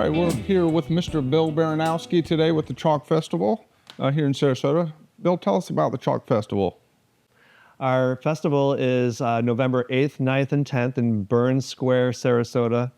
right, we're here with Mr. Bill Baranowski today with the Chalk Festival here in Sarasota. Bill, tell us about the Chalk Festival. Our festival is November 8th, 9th, and 10th in Burns Square, Sarasota,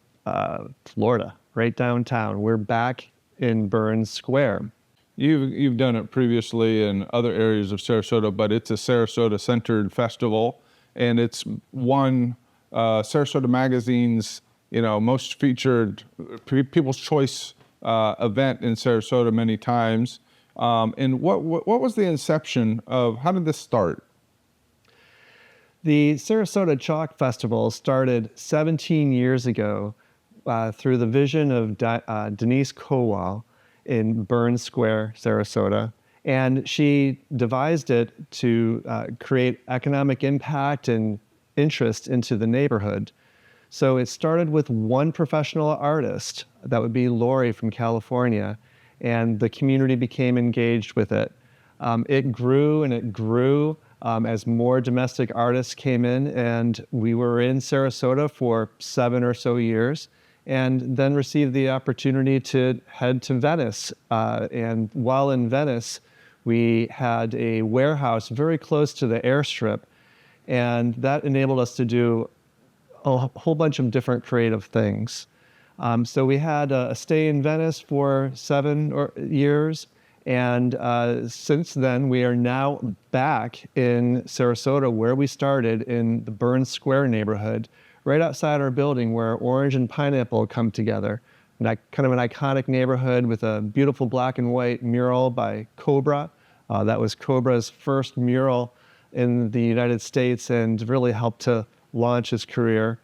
Florida, right downtown. We're back in Burns Square. You've done it previously in other areas of Sarasota, but it's a Sarasota-centered festival, and it's won Sarasota Magazine's most featured People's Choice event in Sarasota many times. And what was the inception of, how did this start? The Sarasota Chalk Festival started 17 years ago through the vision of Denise Kowal in Burns Square, Sarasota. And she devised it to create economic impact and interest into the neighborhood. So it started with one professional artist, that would be Lori from California, and the community became engaged with it. It grew and it grew as more domestic artists came in, and we were in Sarasota for 7 or so years, and then received the opportunity to head to Venice. And while in Venice, we had a warehouse very close to the airstrip, and that enabled us to do a whole bunch of different creative things. So we had a stay in Venice for 7 years, and since then we are now back in Sarasota, where we started in the Burns Square neighborhood, right outside our building where orange and pineapple come together. Kind of an iconic neighborhood with a beautiful black and white mural by Cobra. That was Cobra's first mural in the United States and really helped to launch his career.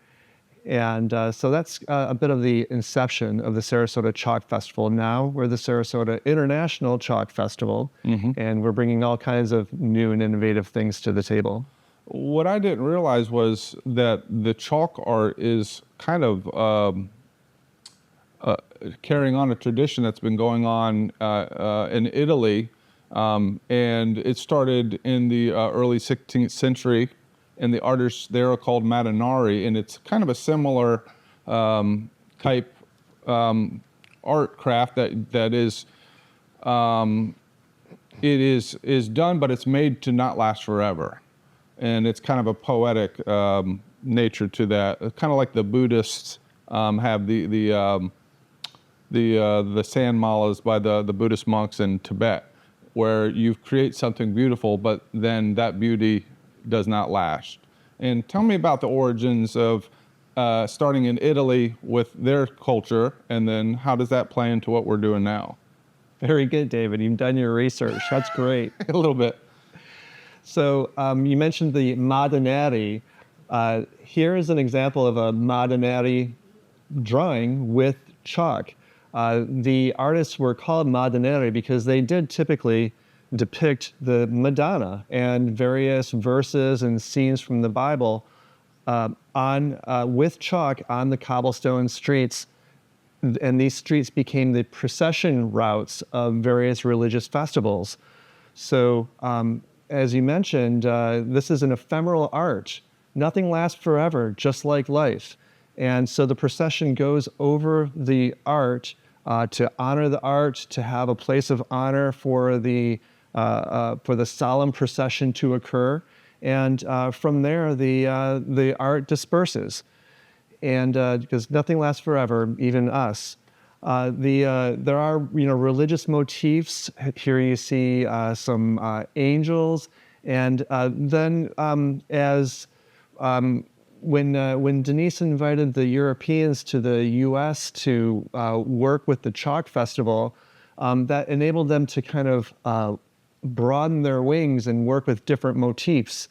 And so that's a bit of the inception of the Sarasota Chalk Festival. Now we're the Sarasota International Chalk Festival, and we're bringing all kinds of new and innovative things to the table. What I didn't realize was that the chalk art is kind of carrying on a tradition that's been going on in Italy, and it started in the early 16th century. And the artists there are called Madonnari, and it's kind of a similar type art craft that is it is done, but it's made to not last forever, and it's kind of a poetic nature to that. Kind of like the Buddhists have the sand malas by the Buddhist monks in Tibet, where you create something beautiful, but then that beauty does not last. And tell me about the origins of starting in Italy with their culture, and then how does that play into what we're doing now? Very good, David. You've done your research. That's great. A little bit. So you mentioned the Madonnari. Here is an example of a Madonnari drawing with chalk. The artists were called Madonnari because they did typically depict the Madonna and various verses and scenes from the Bible with chalk on the cobblestone streets. And these streets became the procession routes of various religious festivals. So as you mentioned, this is an ephemeral art. Nothing lasts forever, just like life. And so the procession goes over the art to honor the art, to have a place of honor for the solemn procession to occur, and from there the art disperses, and because nothing lasts forever, even us. There are religious motifs. Here you see some angels, and then when Denise invited the Europeans to the U.S. to work with the Chalk Festival, that enabled them to kind of broaden their wings and work with different motifs.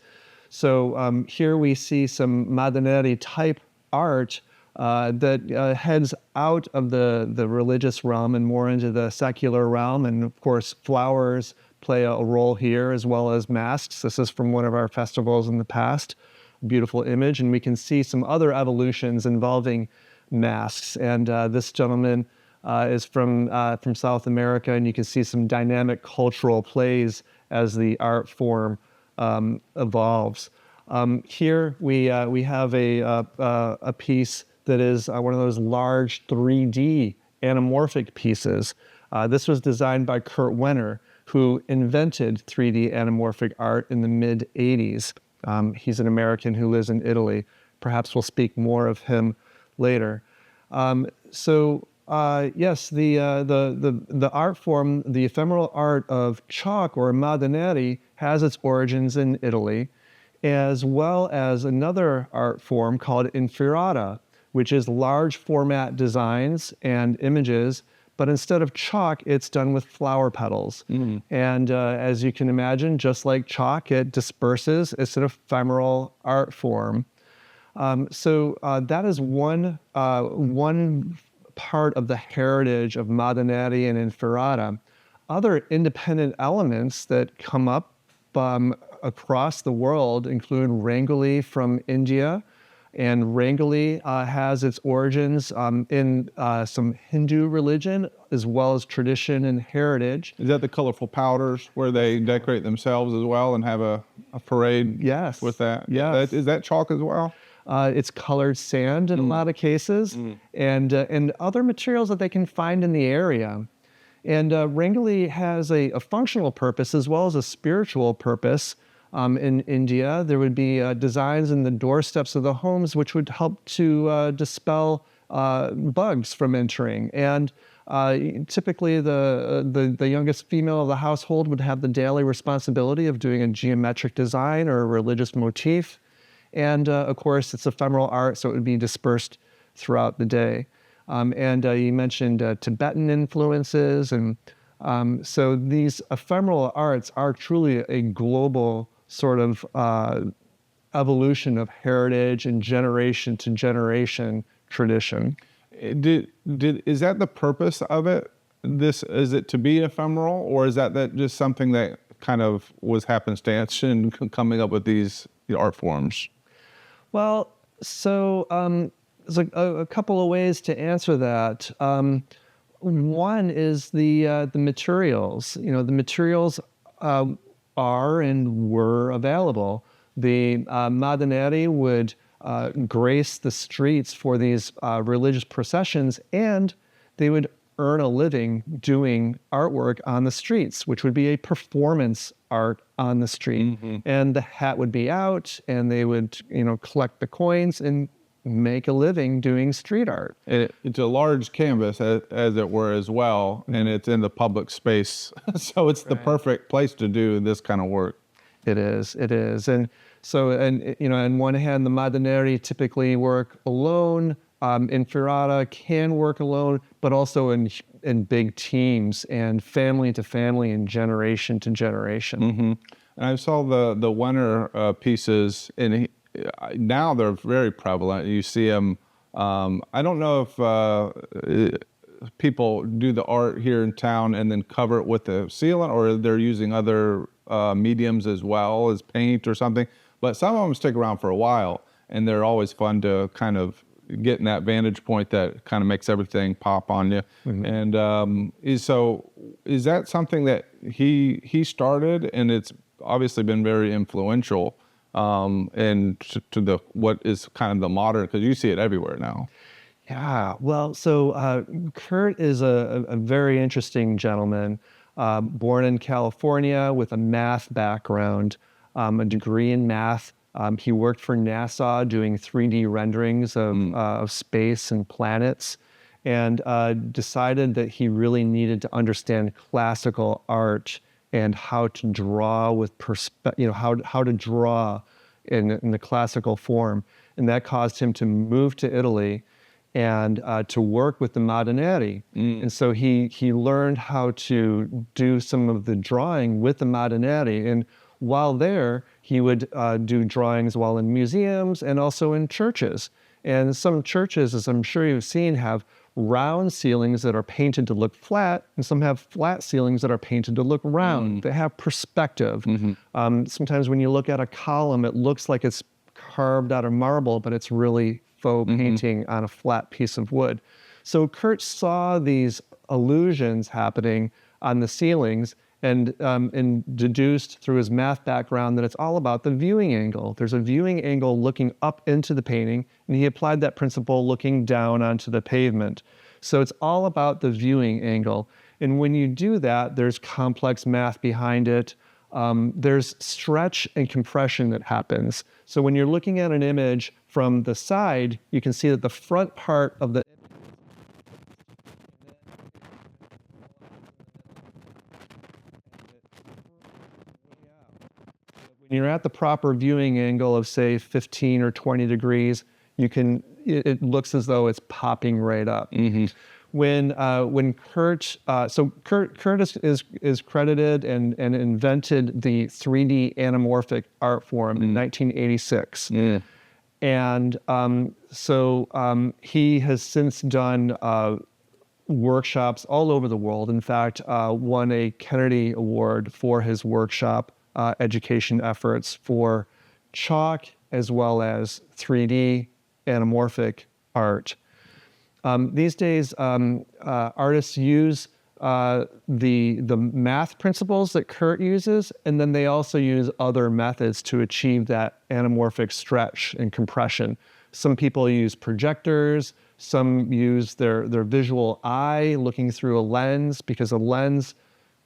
So here we see some Madonnari type art that heads out of the religious realm and more into the secular realm. And of course, flowers play a role here, as well as masks. This is from one of our festivals in the past. Beautiful image. And we can see some other evolutions involving masks. And this gentleman is from South America, and you can see some dynamic cultural plays as the art form evolves. Here we have a piece that is one of those large 3D anamorphic pieces. This was designed by Kurt Wenner, who invented 3D anamorphic art in the mid-'80s. He's an American who lives in Italy. Perhaps we'll speak more of him later. Yes, the art form, the ephemeral art of chalk or Madonnari, has its origins in Italy, as well as another art form called inferrata, which is large format designs and images, but instead of chalk, it's done with flower petals. And as you can imagine, just like chalk, it disperses. It's an ephemeral art form. That is one part of the heritage of Madonnari and inferrata. Other independent elements that come up across the world include Rangoli from India. And Rangoli has its origins in some Hindu religion, as well as tradition and heritage. Is that the colorful powders where they decorate themselves as well and have a parade Yes. with that? Yes. Is that chalk as well? It's colored sand in a lot of cases, and other materials that they can find in the area. And Rangoli has a functional purpose as well as a spiritual purpose. In India, there would be designs in the doorsteps of the homes which would help to dispel bugs from entering. And typically, the youngest female of the household would have the daily responsibility of doing a geometric design or a religious motif. And of course, it's ephemeral art, so it would be dispersed throughout the day. You mentioned Tibetan influences. And so these ephemeral arts are truly a global sort of evolution of heritage and generation to generation tradition. Is that the purpose of it? Is it to be ephemeral, or is that just something that kind of was happenstance in coming up with these art forms? Well, so there's a couple of ways to answer that. One is the materials. The materials are and were available. The Madonnari would grace the streets for these religious processions, and they would earn a living doing artwork on the streets, which would be a performance art on the street. And the hat would be out, and they would, collect the coins and make a living doing street art. It's a large canvas, as it were, as well, and it's in the public space. So it's the perfect place to do this kind of work. It is. And so, on one hand, the Madonnari typically work alone. Inferrata can work alone, but also in big teams and family to family and generation to generation. And I saw the Wenner pieces, and now they're very prevalent. You see them. I don't know if people do the art here in town and then cover it with the sealant, or they're using other mediums as well as paint or something. But some of them stick around for a while, and they're always fun to kind of get in that vantage point that kind of makes everything pop on you. And is that something that he started, and it's obviously been very influential and to what is kind of the modern, because you see it everywhere now. Yeah, well, so Kurt is a very interesting gentleman, born in California with a math background, a degree in math. He worked for NASA doing 3D renderings of space and planets, and decided that he really needed to understand classical art and how to draw with how to draw in the classical form. And that caused him to move to Italy and to work with the Madonnari. And so he learned how to do some of the drawing with the Madonnari. And while there, he would do drawings while in museums and also in churches. And some churches, as I'm sure you've seen, have round ceilings that are painted to look flat, and some have flat ceilings that are painted to look round. They have perspective. Sometimes when you look at a column, it looks like it's carved out of marble, but it's really faux painting on a flat piece of wood. So Kurt saw these illusions happening on the ceilings, and deduced through his math background that it's all about the viewing angle. There's a viewing angle looking up into the painting, and he applied that principle looking down onto the pavement. So it's all about the viewing angle. And when you do that, there's complex math behind it. There's stretch and compression that happens. So when you're looking at an image from the side, you can see that the front part of the when you're at the proper viewing angle of say 15 or 20 degrees, it looks as though it's popping right up. When Kurt is credited and invented the 3D anamorphic art form in 1986. And he has since done workshops all over the world. In fact, won a Kennedy Award for his workshop education efforts for chalk as well as 3D anamorphic art. These days, artists use the math principles that Kurt uses, and then they also use other methods to achieve that anamorphic stretch and compression. Some people use projectors, some use their visual eye looking through a lens, because a lens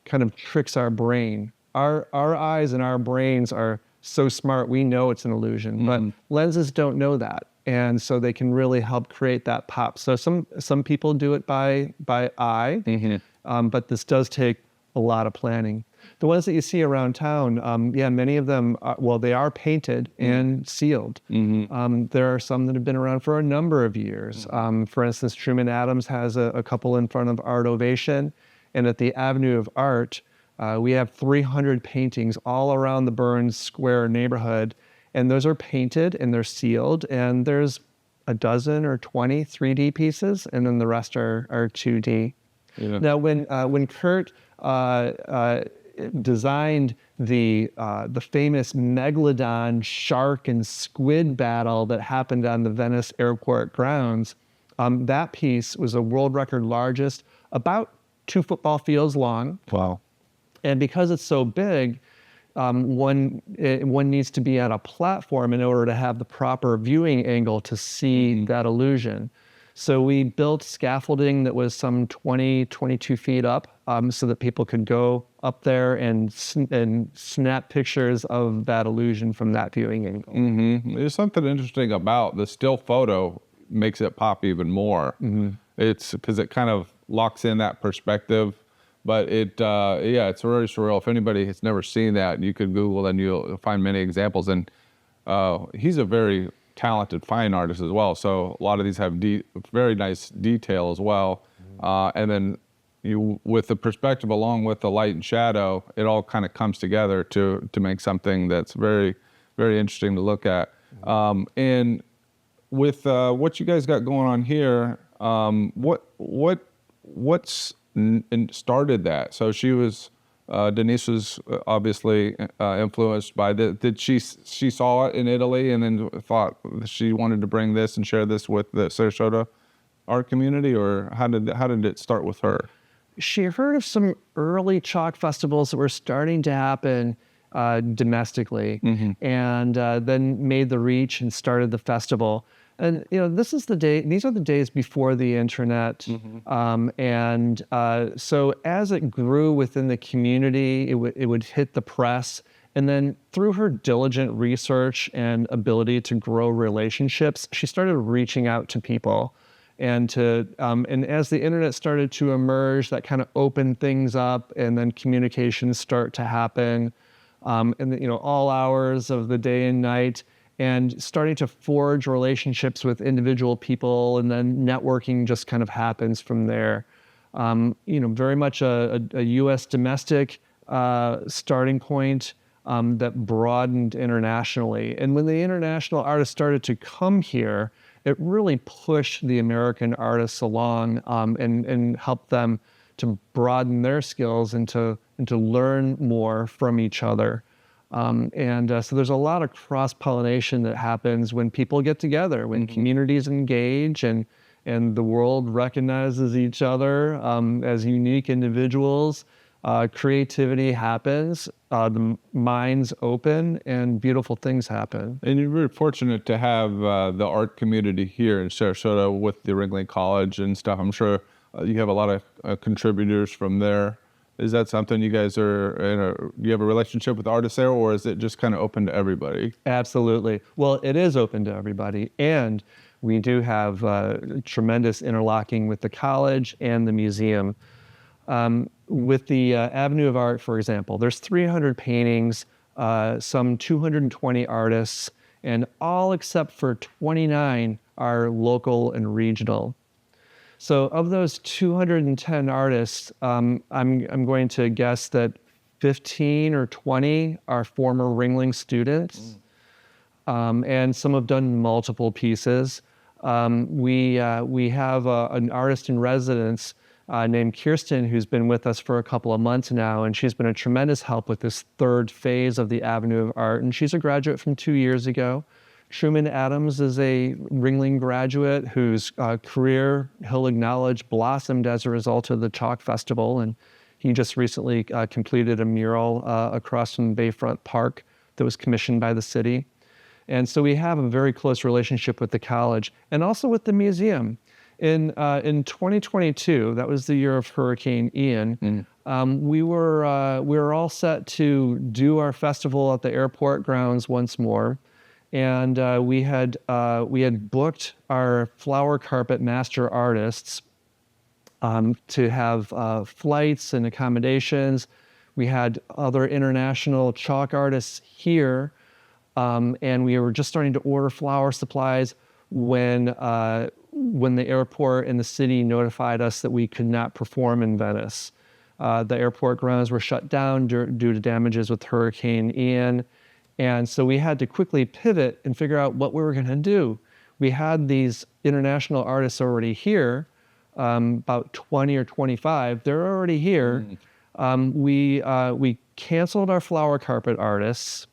kind of tricks our brain. Our eyes and our brains are so smart, we know it's an illusion, but lenses don't know that. And so they can really help create that pop. So some people do it by eye, but this does take a lot of planning. The ones that you see around town, many of them, they are painted and sealed. There are some that have been around for a number of years. For instance, Truman Adams has a couple in front of Art Ovation, and at the Avenue of Art, we have 300 paintings all around the Burns Square neighborhood, and those are painted and they're sealed, and there's a dozen or 20 3D pieces, and then the rest are 2D. Yeah. Now, when Kurt designed the famous megalodon shark and squid battle that happened on the Venice airport grounds, that piece was a world record largest, about 2 football fields long. Wow. And because it's so big, one needs to be at a platform in order to have the proper viewing angle to see that illusion. So we built scaffolding that was some 22 feet up, so that people could go up there and snap pictures of that illusion from that viewing angle. There's something interesting about the still photo makes it pop even more. It's because it kind of locks in that perspective. But it's very surreal. If anybody has never seen that, you could Google and you'll find many examples. And he's a very talented fine artist as well. So a lot of these have very nice detail as well. And then with the perspective along with the light and shadow, it all kind of comes together to make something that's very, very interesting to look at. And with what you guys got going on here, what's started that? So Denise was obviously influenced by she saw it in Italy and then thought she wanted to bring this and share this with the Sarasota art community, or how did it start with her? She heard of some early chalk festivals that were starting to happen domestically, and then made the reach and started the festival. And these are the days before the internet, and so as it grew within the community, it would hit the press, and then through her diligent research and ability to grow relationships, she started reaching out to people, and as the internet started to emerge, that kind of opened things up, and then communications start to happen, in all hours of the day and night. And starting to forge relationships with individual people, and then networking just kind of happens from there. Very much a U.S. domestic starting point that broadened internationally. And when the international artists started to come here, it really pushed the American artists along and helped them to broaden their skills and to learn more from each other. So there's a lot of cross-pollination that happens when people get together, when communities engage, and the world recognizes each other as unique individuals. creativity happens, the minds open, and beautiful things happen. And you're very fortunate to have the art community here in Sarasota with the Ringling College and stuff. I'm sure you have a lot of contributors from there. Is that something you guys are you have a relationship with artists there, or is it just kind of open to everybody? Absolutely. Well, it is open to everybody, and we do have tremendous interlocking with the college and the museum. With the Avenue of Art, for example, there's 300 paintings, some 220 artists, and all except for 29 are local and regional. So of those 210 artists, I'm going to guess that 15 or 20 are former Ringling students, and some have done multiple pieces. We have an artist in residence named Kirsten, who's been with us for a couple of months now, and she's been a tremendous help with this third phase of the Avenue of Art, and she's a graduate from 2 years ago. Truman Adams is a Ringling graduate whose career, he'll acknowledge, blossomed as a result of the Chalk Festival, and he just recently completed a mural across from Bayfront Park that was commissioned by the city. And so we have a very close relationship with the college and also with the museum. In 2022, that was the year of Hurricane Ian, we were all set to do our festival at the airport grounds once more. And we had booked our flower carpet master artists to have flights and accommodations. We had other international chalk artists here, and we were just starting to order flower supplies when the airport and the city notified us that we could not perform in Venice. The airport grounds were shut down due to damages with Hurricane Ian. And so we had to quickly pivot and figure out what we were going to do. We had these international artists already here, about 20 or 25. They're already here. We canceled our flower carpet artists.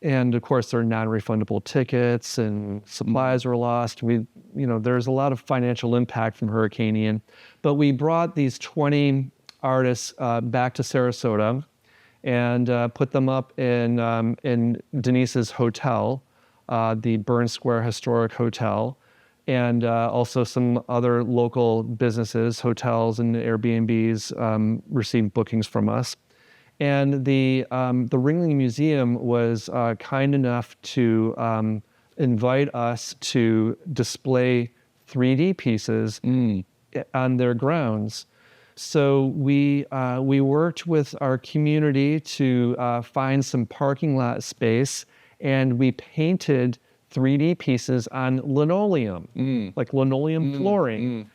And of course, there are non-refundable tickets and supplies were lost. There's a lot of financial impact from Hurricane Ian. But we brought these 20 artists back to Sarasota and put them up in Denise's hotel, the Burns Square Historic Hotel, and also some other local businesses, hotels and Airbnbs received bookings from us. And the Ringling Museum was kind enough to invite us to display 3D pieces on their grounds. So we worked with our community to find some parking lot space, and we painted 3D pieces on linoleum, like linoleum flooring.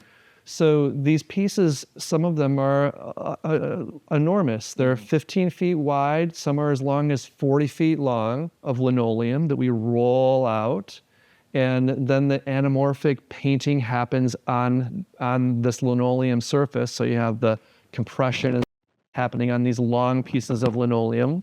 So these pieces, some of them are enormous. They're 15 feet wide. Some are as long as 40 feet long of linoleum that we roll out. And then the anamorphic painting happens on this linoleum surface. So you have the compression happening on these long pieces of linoleum.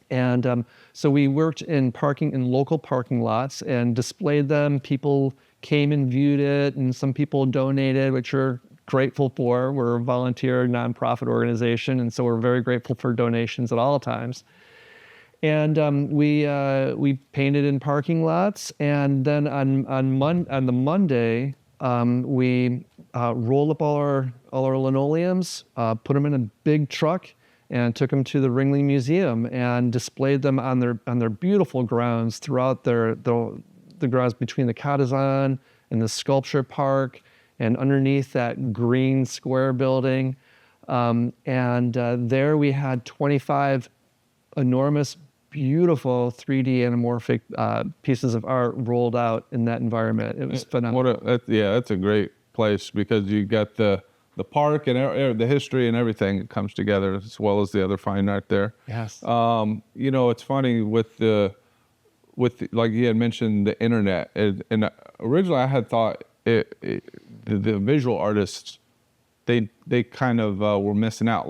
And so we worked in local parking lots and displayed them. People came and viewed it, and some people donated, which we're grateful for. We're a volunteer nonprofit organization, and so we're very grateful for donations at all times. And we painted in parking lots, and then on the Monday we rolled up all our linoleums, put them in a big truck, and took them to the Ringling Museum and displayed them on their beautiful grounds throughout the grounds between the Katazan and the sculpture park and underneath that green square building. There we had 25 enormous, beautiful 3D anamorphic pieces of art rolled out in that environment. It was phenomenal. That's a great place because you got the park and the history and everything comes together, as well as the other fine art there. Yes. It's funny with like you had mentioned the internet, and originally I had thought the visual artists, they kind of were missing out.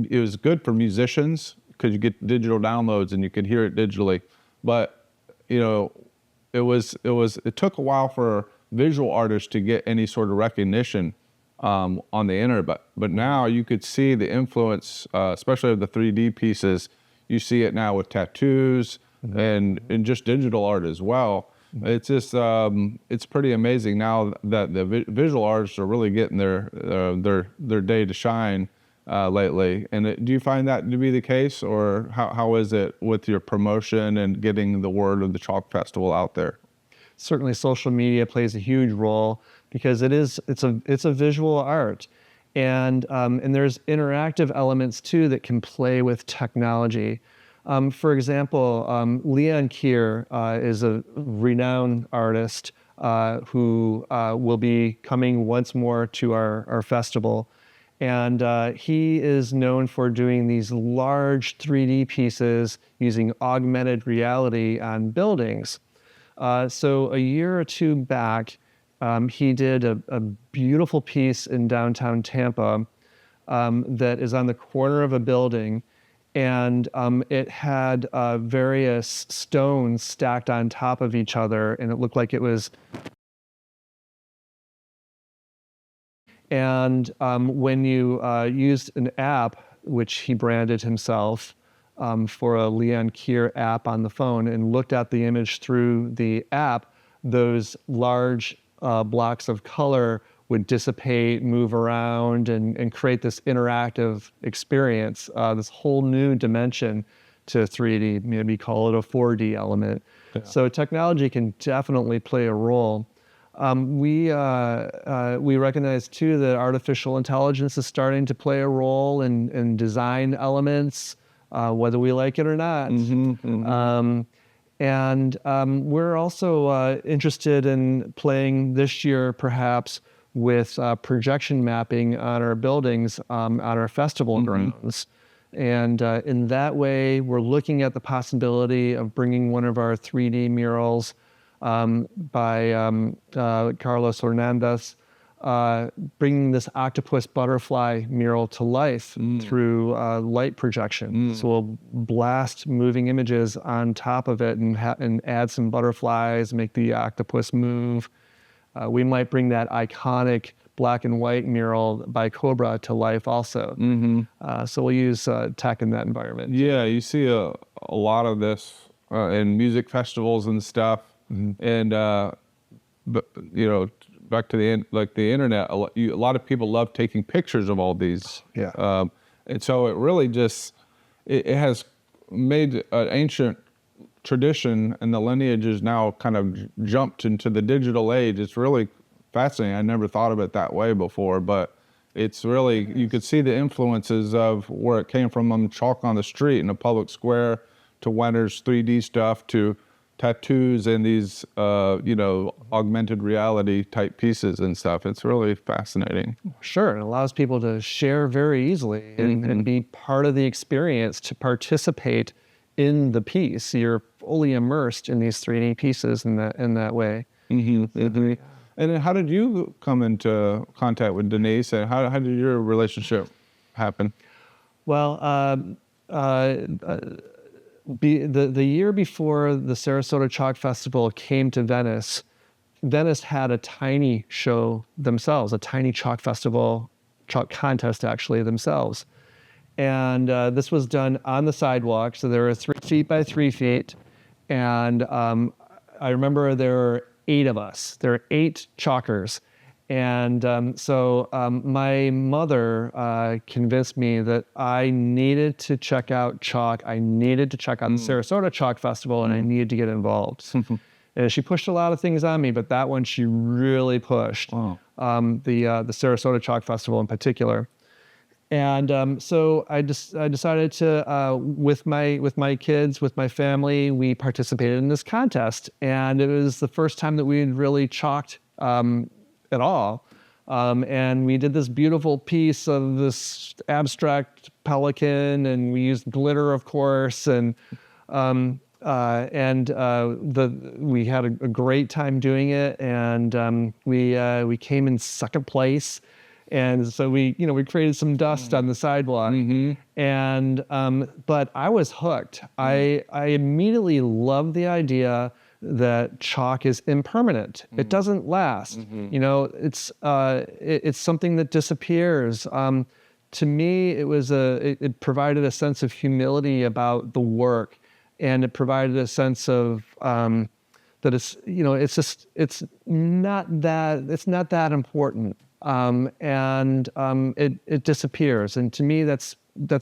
It was good for musicians because you get digital downloads and you could hear it digitally, but it took a while for visual artists to get any sort of recognition on the internet. But now you could see the influence, especially of the 3D pieces. You see it now with tattoos and just digital art as well. It's just it's pretty amazing now that the visual artists are really getting their day to shine lately. And do you find that to be the case, or how is it with your promotion and getting the word of the Chalk Festival out there? Certainly social media plays a huge role because it's a visual art, and there's interactive elements too that can play with technology. For example, Leon Kier is a renowned artist who will be coming once more to our festival. And he is known for doing these large 3D pieces using augmented reality on buildings. So a year or two back, he did a beautiful piece in downtown Tampa that is on the corner of a building, and it had various stones stacked on top of each other, and it looked like it was. And when you used an app, which he branded himself, for a Leon Kier app on the phone, and looked at the image through the app, those large blocks of color would dissipate, move around, and create this interactive experience, this whole new dimension to 3D. Maybe call it a 4D element. Yeah. So technology can definitely play a role. We recognize too that artificial intelligence is starting to play a role in design elements, whether we like it or not. And we're also interested in playing this year, perhaps, with projection mapping on our buildings, on our festival grounds. And in that way, we're looking at the possibility of bringing one of our 3D murals by Carlos Hernandez, bringing this octopus butterfly mural to life through light projection. So we'll blast moving images on top of it and add some butterflies, make the octopus move. We might bring that iconic black and white mural by Cobra to life also. So we'll use tech in that environment. Yeah, you see a lot of this in music festivals and stuff. And but you know, back to the internet, a lot of people love taking pictures of all these. Yeah. And so it really just it has made an ancient tradition, and the lineage is now kind of jumped into the digital age. It's really fascinating. I never thought of it that way before, but it's really, you could see the influences of where it came from chalk on the street in a public square, to Wenner's 3D stuff, to tattoos and these, augmented reality type pieces and stuff. It's really fascinating. Sure, it allows people to share very easily and be part of the experience, to participate in the piece. You're fully immersed in these 3D pieces in that way. And then how did you come into contact with Denise, and how did your relationship happen? Well, the year before the Sarasota Chalk Festival came to Venice, Venice had a tiny show themselves, a tiny chalk festival, chalk contest actually themselves. And this was done on the sidewalk, so there were 3 feet by 3 feet. And I remember there were 8 of us. There were 8 chalkers. And so my mother convinced me that I needed to check out chalk. I needed to check out the Sarasota Chalk Festival, and I needed to get involved. And she pushed a lot of things on me, but that one she really pushed. Wow. The Sarasota Chalk Festival in particular. And so I decided to, with my kids, with my family, we participated in this contest. And it was the first time that we had really chalked at all. And we did this beautiful piece of this abstract pelican, and we used glitter, of course. And we had a great time doing it. And we came in second place. And so we created some dust on the sidewalk, and but I was hooked. I immediately loved the idea that chalk is impermanent. It doesn't last. You know, it's something that disappears. To me, it provided a sense of humility about the work, and it provided a sense of that it's not that important, and it disappears. And to me, that's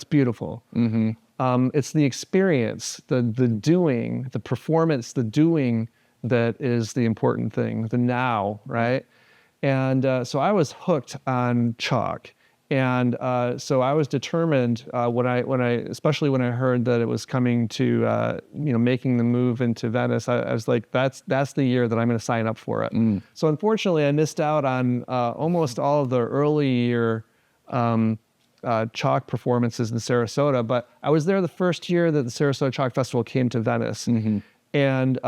beautiful. It's the experience, the doing, the performance, the doing that is the important thing, the now, right? And so I was hooked on chalk. And so I was determined especially when I heard that it was coming to, making the move into Venice. I was like, that's the year that I'm going to sign up for it. So unfortunately, I missed out on almost all of the early year chalk performances in Sarasota. But I was there the first year that the Sarasota Chalk Festival came to Venice. And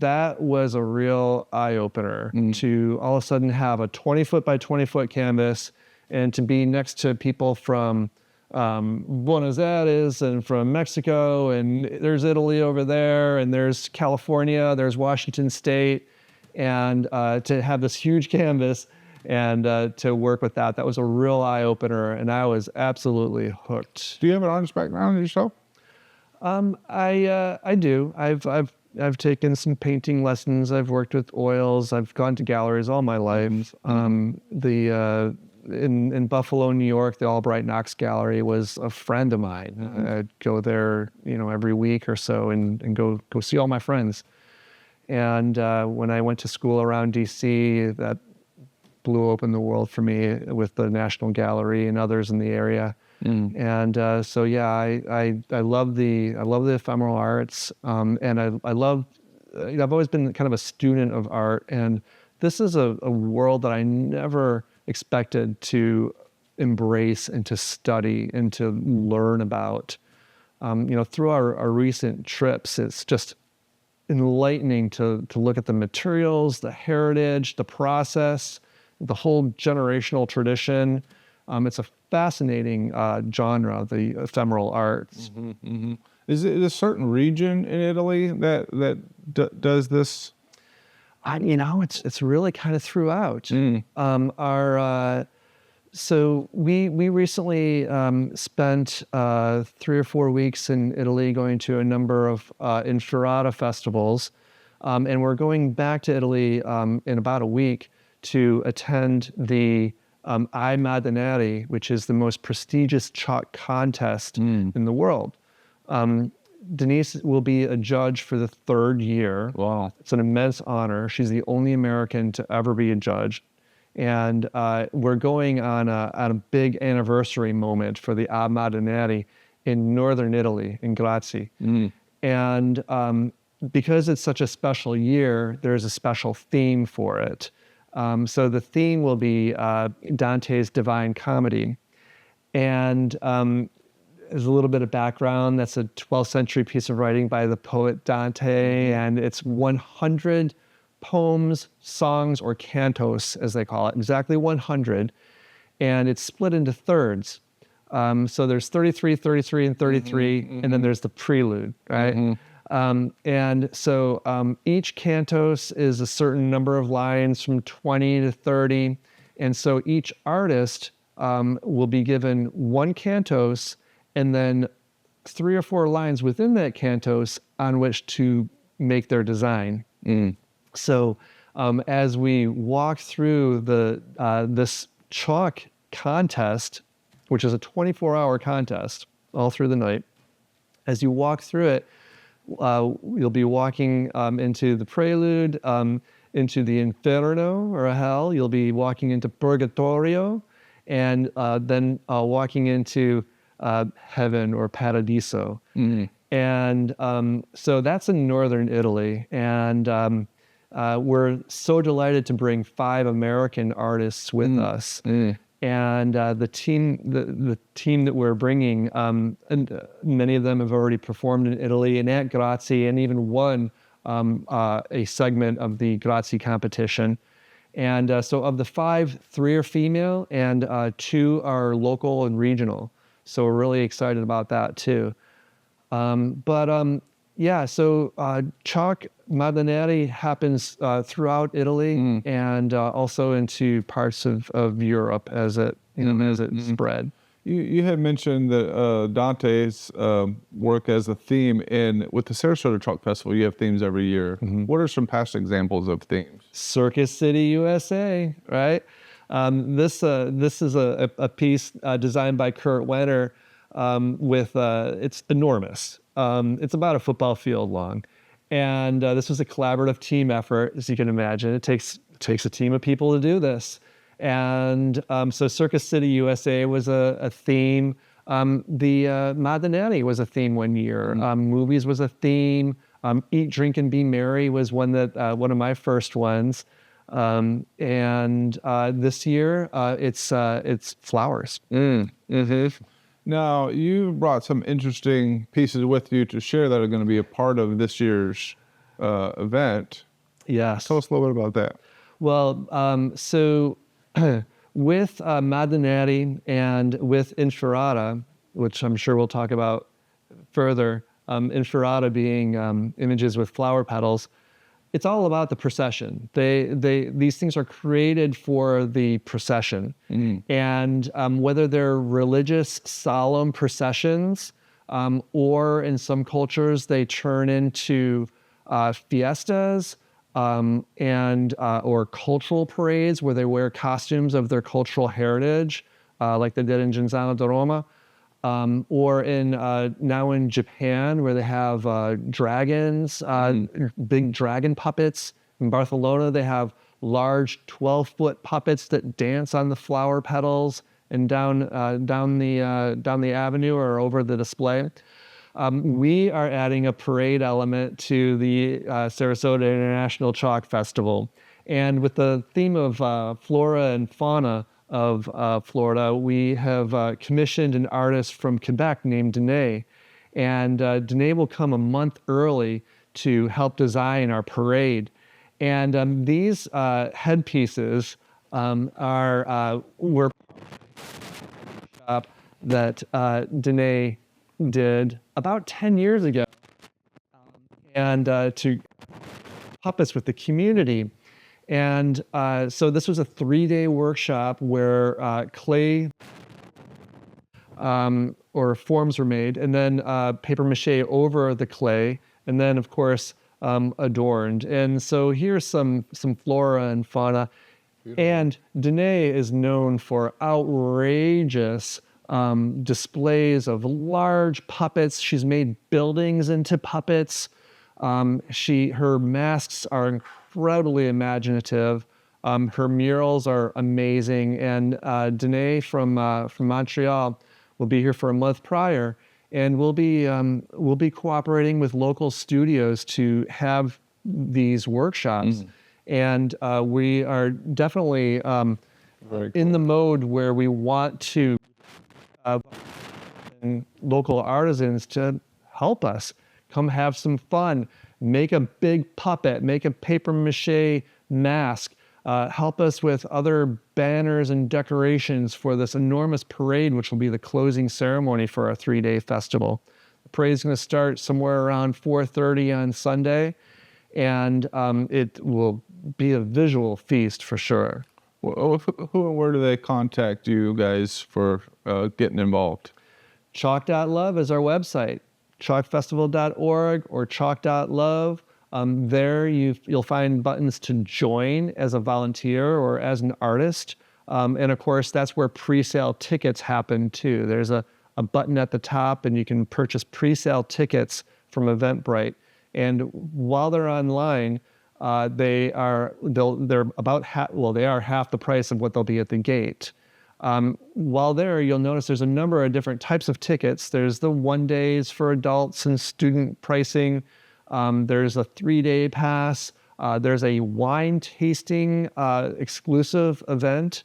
that was a real eye-opener to all of a sudden have a 20-foot by 20-foot canvas, and to be next to people from Buenos Aires and from Mexico, and there's Italy over there, and there's California, there's Washington State, and to have this huge canvas and to work with that was a real eye-opener, and I was absolutely hooked. Do you have an artist background yourself? I do. I've taken some painting lessons. I've worked with oils. I've gone to galleries all my life. In Buffalo, New York, the Albright Knox Gallery was a friend of mine. I'd go there, every week or so and go see all my friends. And when I went to school around DC, that blew open the world for me with the National Gallery and others in the area. And so yeah, I love the ephemeral arts, and I love. I've always been kind of a student of art, and this is a world that I never expected to embrace and to study and to learn about. Through our recent trips, it's just enlightening to look at the materials, the heritage, the process, the whole generational tradition. It's a fascinating genre, the ephemeral arts. Is it a certain region in Italy that does this? It's really kind of throughout. So we recently spent 3 or 4 weeks in Italy, going to a number of Inferrata festivals, and we're going back to Italy in about a week to attend the I Madonnari, which is the most prestigious chalk contest in the world. Denise will be a judge for the 3rd year. Wow. It's an immense honor. She's the only American to ever be a judge. And we're going on a big anniversary moment for the A Madonnari in northern Italy, in Grazi. And because it's such a special year, there's a special theme for it. So the theme will be Dante's Divine Comedy. And there's a little bit of background. That's a 12th century piece of writing by the poet Dante, and it's 100 poems, songs, or cantos, as they call it, exactly 100, and it's split into thirds. So there's 33, 33, and 33, and then there's the prelude, right? And so each cantos is a certain number of lines from 20 to 30, and so each artist will be given one cantos and then 3 or 4 lines within that cantos on which to make their design. So as we walk through this chalk contest, which is a 24-hour contest all through the night, as you walk through it, you'll be walking into the prelude, into the Inferno, or hell. You'll be walking into Purgatorio, and then walking into heaven, or Paradiso. And so that's in northern Italy. And we're so delighted to bring 5 American artists with us. And the team that we're bringing, and many of them have already performed in Italy and at Grazi, and even won a segment of the Grazi competition. And so of the 5, 3 are female, and 2 are local and regional. So we're really excited about that too. But Yeah, so chalk Madonnari happens throughout Italy and also into parts of Europe as it spread. You had mentioned that Dante's work as a theme, and with the Sarasota Chalk Festival, you have themes every year. What are some past examples of themes? Circus City, USA, right? This is a piece designed by Kurt Wenner with it's enormous. It's about a football field long, and this was a collaborative team effort, as you can imagine. It takes a team of people to do this, and so Circus City, USA was a theme. The Madonnari was a theme one year. Movies was a theme. Eat, Drink, and Be Merry was one of my first ones. And this year it's flowers. Now, you brought some interesting pieces with you to share that are going to be a part of this year's event. Yes. Tell us a little bit about that. Well, so with Madonnari and with Inspirata, which I'm sure we'll talk about further, Inspirata being images with flower petals, it's all about the procession. These things are created for the procession. And whether they're religious, solemn processions, or in some cultures, they turn into fiestas, and or cultural parades where they wear costumes of their cultural heritage, like they did in Genzano di Roma, or now in Japan where they have dragons, big dragon puppets. In Barcelona, they have large 12-foot puppets that dance on the flower petals and down the avenue or over the display. We are adding a parade element to the Sarasota International Chalk Festival. And with the theme of flora and fauna of Florida, we have commissioned an artist from Quebec named Danae. And Danae will come a month early to help design our parade. And these headpieces were that Danae did about 10 years ago, and to puppets with the community. And so this was a 3-day workshop where clay or forms were made, and then paper mache over the clay, and then of course adorned. And so here's some flora and fauna. Beautiful. And Danae is known for outrageous displays of large puppets. She's made buildings into puppets. Her masks are incredibly imaginative. Her murals are amazing. And Danae from Montreal will be here for a month prior, and we'll be cooperating with local studios to have these workshops. And we are definitely in the mode where we want to local artisans to help us come have some fun, make a big puppet, make a paper mache mask, help us with other banners and decorations for this enormous parade, which will be the closing ceremony for our 3-day festival. The parade is going to start somewhere around 4:30 on Sunday, and it will be a visual feast for sure. Who and where do they contact you guys for getting involved? Chalk.love is our website, chalkfestival.org or chalk.love. There you'll find buttons to join as a volunteer or as an artist. And of course, that's where pre-sale tickets happen too. There's a button at the top, and you can purchase pre-sale tickets from Eventbrite. And while they're online, they are half the price of what they'll be at the gate. While there, you'll notice there's a number of different types of tickets. There's the 1 days for adults and student pricing. There's a 3-day pass. There's a wine tasting exclusive event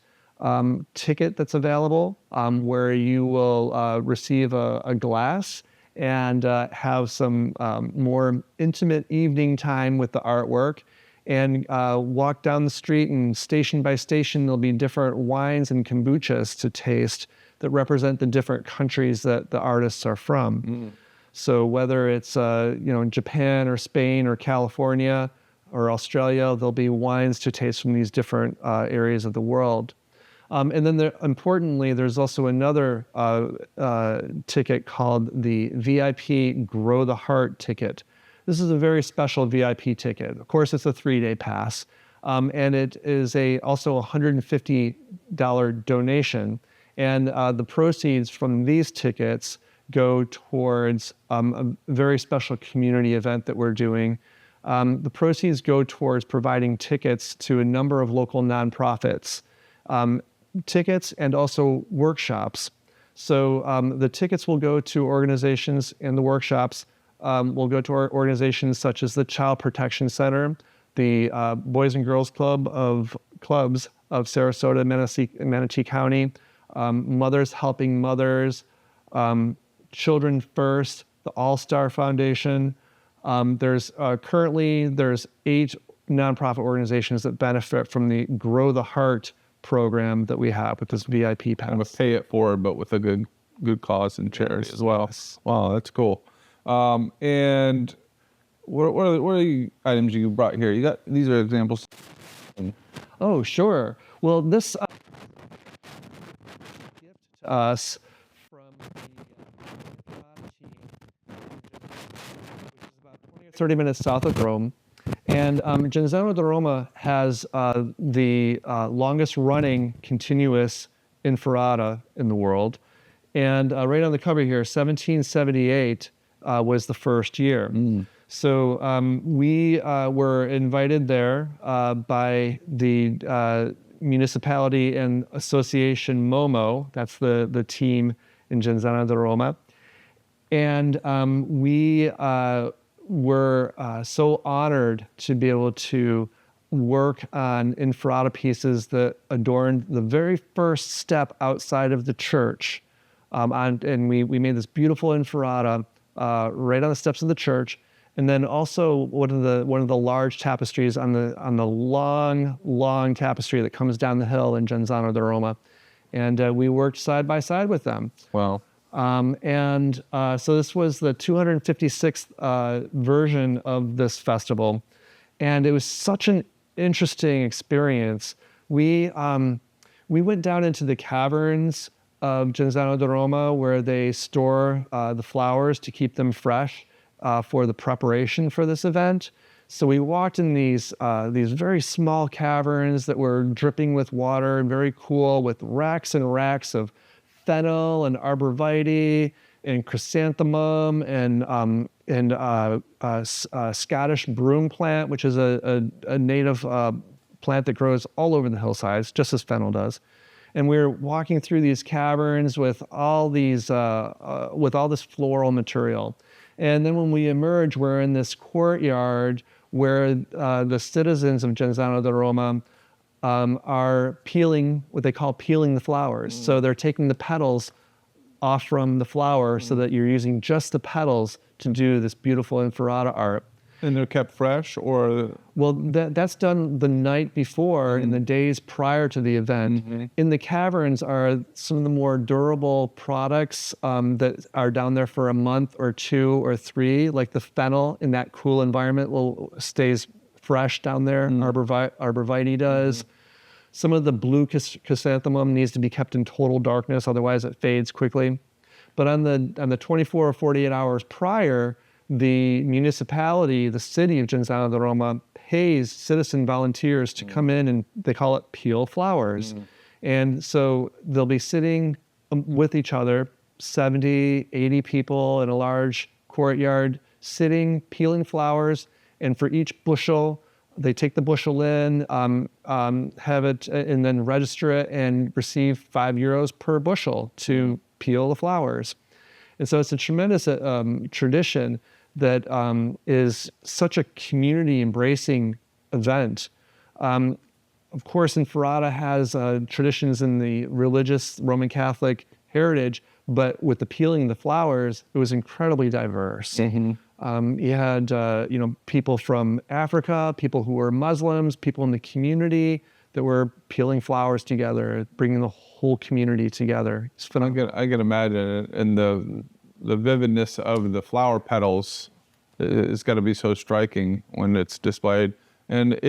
ticket that's available, where you will receive a glass and have some more intimate evening time with the artwork, and walk down the street, and station by station there'll be different wines and kombuchas to taste that represent the different countries that the artists are from. So whether it's in Japan or Spain or California or Australia, there'll be wines to taste from these different areas of the world. And then importantly, there's also another ticket called the VIP Grow the Heart ticket. This is a very special VIP ticket. Of course, it's a 3-day pass, and it is also a $150 donation. And the proceeds from these tickets go towards a very special community event that we're doing. The proceeds go towards providing tickets to a number of local nonprofits. Tickets and also workshops. So the tickets will go to organizations, and the workshops will go to organizations such as the Child Protection Center, the Boys and Girls Clubs of Sarasota, Manatee County, Mothers Helping Mothers, Children First, the All-Star Foundation. There's 8 nonprofit organizations that benefit from the Grow the Heart program that we have with this VIP pass. Kind of pay it forward, but with a good cause and charity as well. Yes. Wow, that's cool. And what are the items you brought here? These are examples. Oh, sure. Well, this gift to us from the team, which is about 20 or 30 minutes south of Rome. And Genzano di Roma has the longest running continuous inferrata in the world. And right on the cover here, 1778 was the first year. So we were invited there by the municipality and association Momo. That's the team in Genzano di Roma. And we were so honored to be able to work on inferrata pieces that adorned the very first step outside of the church. And we made this beautiful inferrata right on the steps of the church. And then also one of the large tapestries on the long tapestry that comes down the hill in Genzano di Roma. And we worked side by side with them. Wow. So this was the 256th version of this festival, and it was such an interesting experience. We went down into the caverns of Genzano di Roma where they store the flowers to keep them fresh for the preparation for this event. So we walked in these very small caverns that were dripping with water and very cool, with racks and racks of fennel and arborvitae and chrysanthemum and Scottish broom plant, which is a native plant that grows all over the hillsides, just as fennel does. And we were walking through these caverns with all this floral material. And then when we emerge, we're in this courtyard where the citizens of Genzano di Roma are peeling what they call peeling the flowers. So they're taking the petals off from the flower so that you're using just the petals to do this beautiful inferrata art. And they're kept fresh, or? Well, that's done the night before, in the days prior to the event. In the caverns are some of the more durable products that are down there for a month or 2 or 3, like the fennel in that cool environment stays fresh down there. Arborvitae does. Some of the blue chrysanthemum needs to be kept in total darkness, otherwise it fades quickly. But on the 24 or 48 hours prior, the municipality, the city of Genzano di Roma, pays citizen volunteers to come in, and they call it peel flowers. And so they'll be sitting with each other, 70, 80 people in a large courtyard, sitting, peeling flowers. And for each bushel, they take the bushel in, have it, and then register it and receive €5 per bushel to peel the flowers. And so it's a tremendous tradition that is such a community-embracing event. Of course, Inferrata has traditions in the religious Roman Catholic heritage, but with the peeling of the flowers, it was incredibly diverse. You had people from Africa, people who were Muslims, people in the community that were peeling flowers together, bringing the whole community together. It's phenomenal. I can imagine it, and the vividness of the flower petals it's got to be so striking when it's displayed. And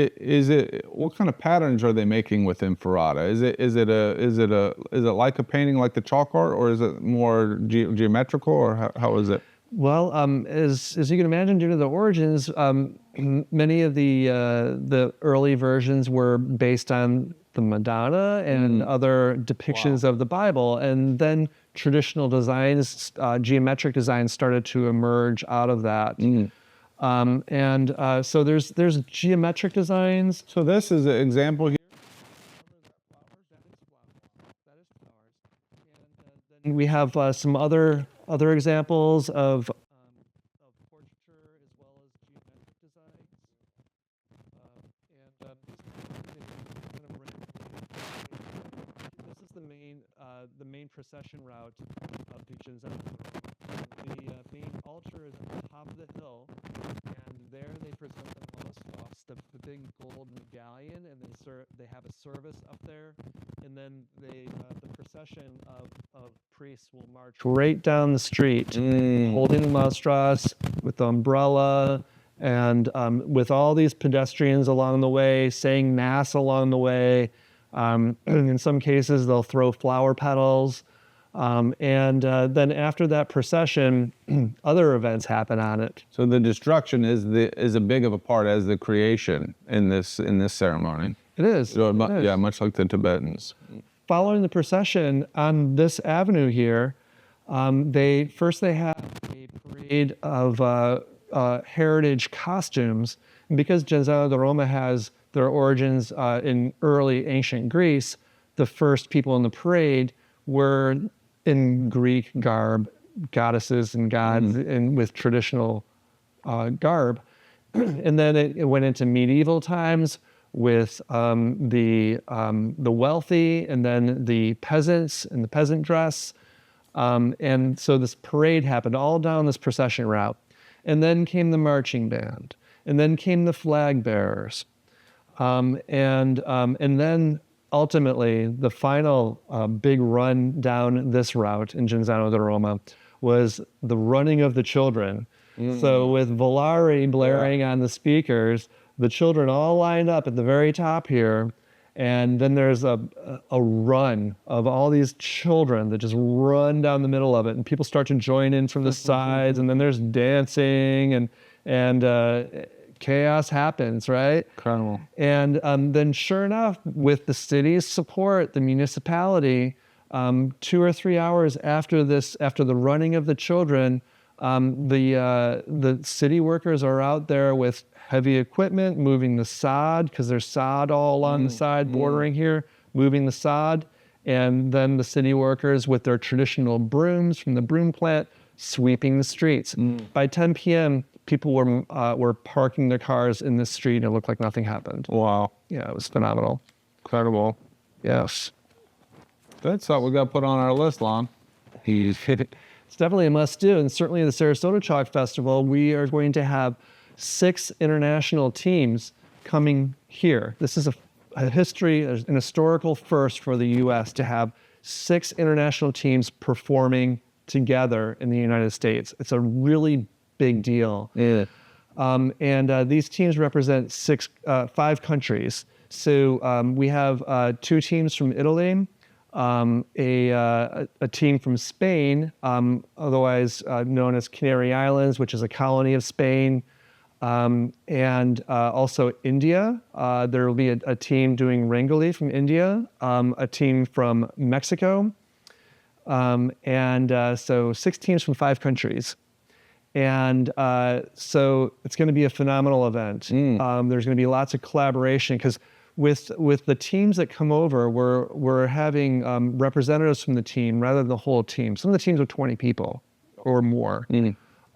what kind of patterns are they making with Inferrata? Is it like a painting like the chalk art, or is it more geometrical, or how is it? Well, as you can imagine, due to the origins, many of the early versions were based on the Madonna and other depictions of the Bible, and then traditional designs, geometric designs, started to emerge out of that. So there's geometric designs. So this is an example here. And we have some other examples of portraiture as well as geometric designs. This is the main procession route of the Genzano. The main altar is at the top of the hill, and there they present the Most, the big gold medallion, and they have a service up there, and then the procession of priests will march right down the street, holding the Mostras with the umbrella, and with all these pedestrians along the way, saying mass along the way. In some cases, they'll throw flower petals. And then after that procession, other events happen on it. So the destruction is as big of a part as the creation in this ceremony. It is. So yeah, much like the Tibetans. Following the procession on this avenue here, they have a parade of heritage costumes. And because Genzano di Roma has their origins in early ancient Greece, the first people in the parade were in Greek garb, goddesses and gods, and with traditional garb. And then it went into medieval times with the wealthy, and then the peasants in the peasant dress. And so this parade happened all down this procession route. And then came the marching band, and then came the flag bearers. And then ultimately, the final big run down this route in Genzano di Roma was the running of the children. So with Volare blaring on the speakers, the children all lined up at the very top here, and then there's a run of all these children that just run down the middle of it, and people start to join in from the sides, and then there's dancing, and chaos happens, right? Incredible. And then sure enough, with the city's support, the municipality, 2 or 3 hours after the running of the children, the city workers are out there with heavy equipment, moving the sod, because there's sod all along the side bordering here, moving the sod. And then the city workers with their traditional brooms from the broom plant, sweeping the streets. By 10 p.m., people were parking their cars in this street, and it looked like nothing happened. Wow. Yeah, it was phenomenal. Incredible. Yes. That's something we got to put on our list, Lon. It's definitely a must-do, and certainly the Sarasota Chalk Festival, we are going to have 6 international teams coming here. This is a history, an historical first for the U.S. to have 6 international teams performing together in the United States. It's a really big deal. Yeah. And these teams represent 5 countries. So we have 2 teams from Italy, a team from Spain, otherwise known as Canary Islands, which is a colony of Spain, and also India. There will be a team doing Rangoli from India, a team from Mexico, and so 6 teams from 5 countries. And so it's going to be a phenomenal event. There's going to be lots of collaboration, because with the teams that come over, we're having representatives from the team rather than the whole team. Some of the teams are 20 people or more.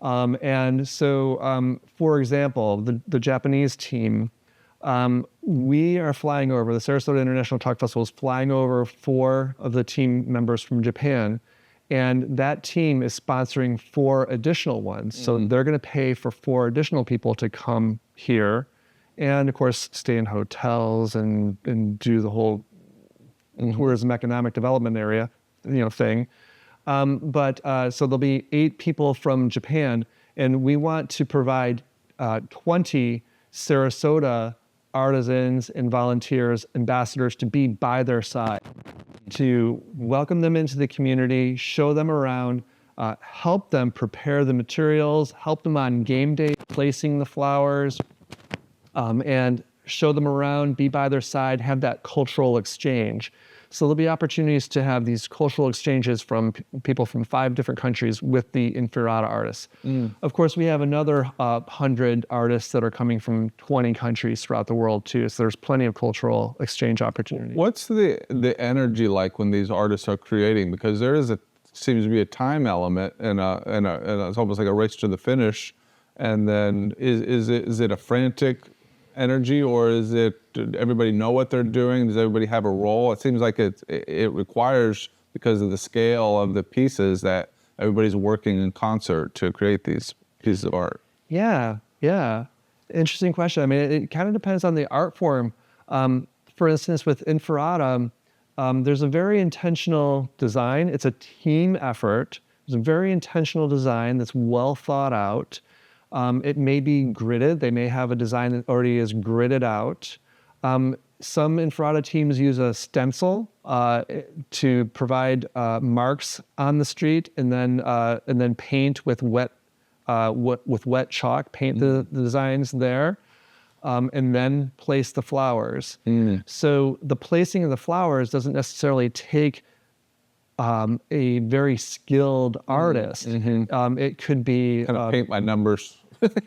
And so, for example, the Japanese team, we are flying over, the Sarasota International Talk Festival is flying over 4 of the team members from Japan. And that team is sponsoring 4 additional ones. So they're going to pay for 4 additional people to come here, and of course stay in hotels and do the whole tourism economic development area, thing. So there'll be 8 people from Japan, and we want to provide 20 Sarasota artisans and volunteers, ambassadors to be by their side, to welcome them into the community, show them around, help them prepare the materials, help them on game day placing the flowers, and show them around, be by their side, have that cultural exchange. So there'll be opportunities to have these cultural exchanges from people from 5 different countries with the Inspirata artists. Of course, we have another 100 artists that are coming from 20 countries throughout the world too. So there's plenty of cultural exchange opportunities. What's the energy like when these artists are creating? Because there seems to be a time element and it's almost like a race to the finish. And then is it a frantic energy, or is it, does everybody know what they're doing? Does everybody have a role? It seems like it requires, because of the scale of the pieces, that everybody's working in concert to create these pieces of art. Yeah. Interesting question. I mean, it kind of depends on the art form. For instance, with Inspirata, there's a very intentional design. It's a team effort. There's a very intentional design that's well thought out. It may be gridded. They may have a design that already is gridded out. Some Inspirata teams use a stencil to provide marks on the street, and then paint with wet chalk, paint the designs there, and then place the flowers. So the placing of the flowers doesn't necessarily take a very skilled artist. It could be Kind of paint by numbers.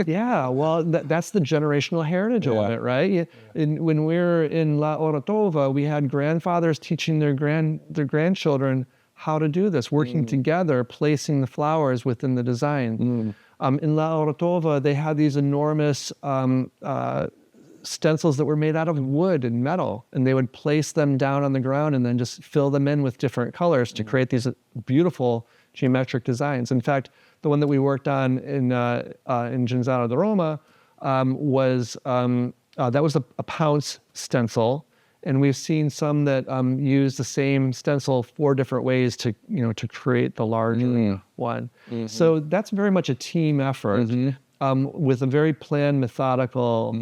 Yeah, well, that's the generational heritage of it, right? When we were in La Orotova, we had grandfathers teaching their grandchildren how to do this, working together, placing the flowers within the design. In La Orotova, they had these enormous stencils that were made out of wood and metal, and they would place them down on the ground and then just fill them in with different colors to create these beautiful geometric designs. In fact, the one that we worked on in Genzano di Roma was a Pounce stencil, and we've seen some that use the same stencil 4 different ways to create the larger one. So that's very much a team effort. With a very planned, methodical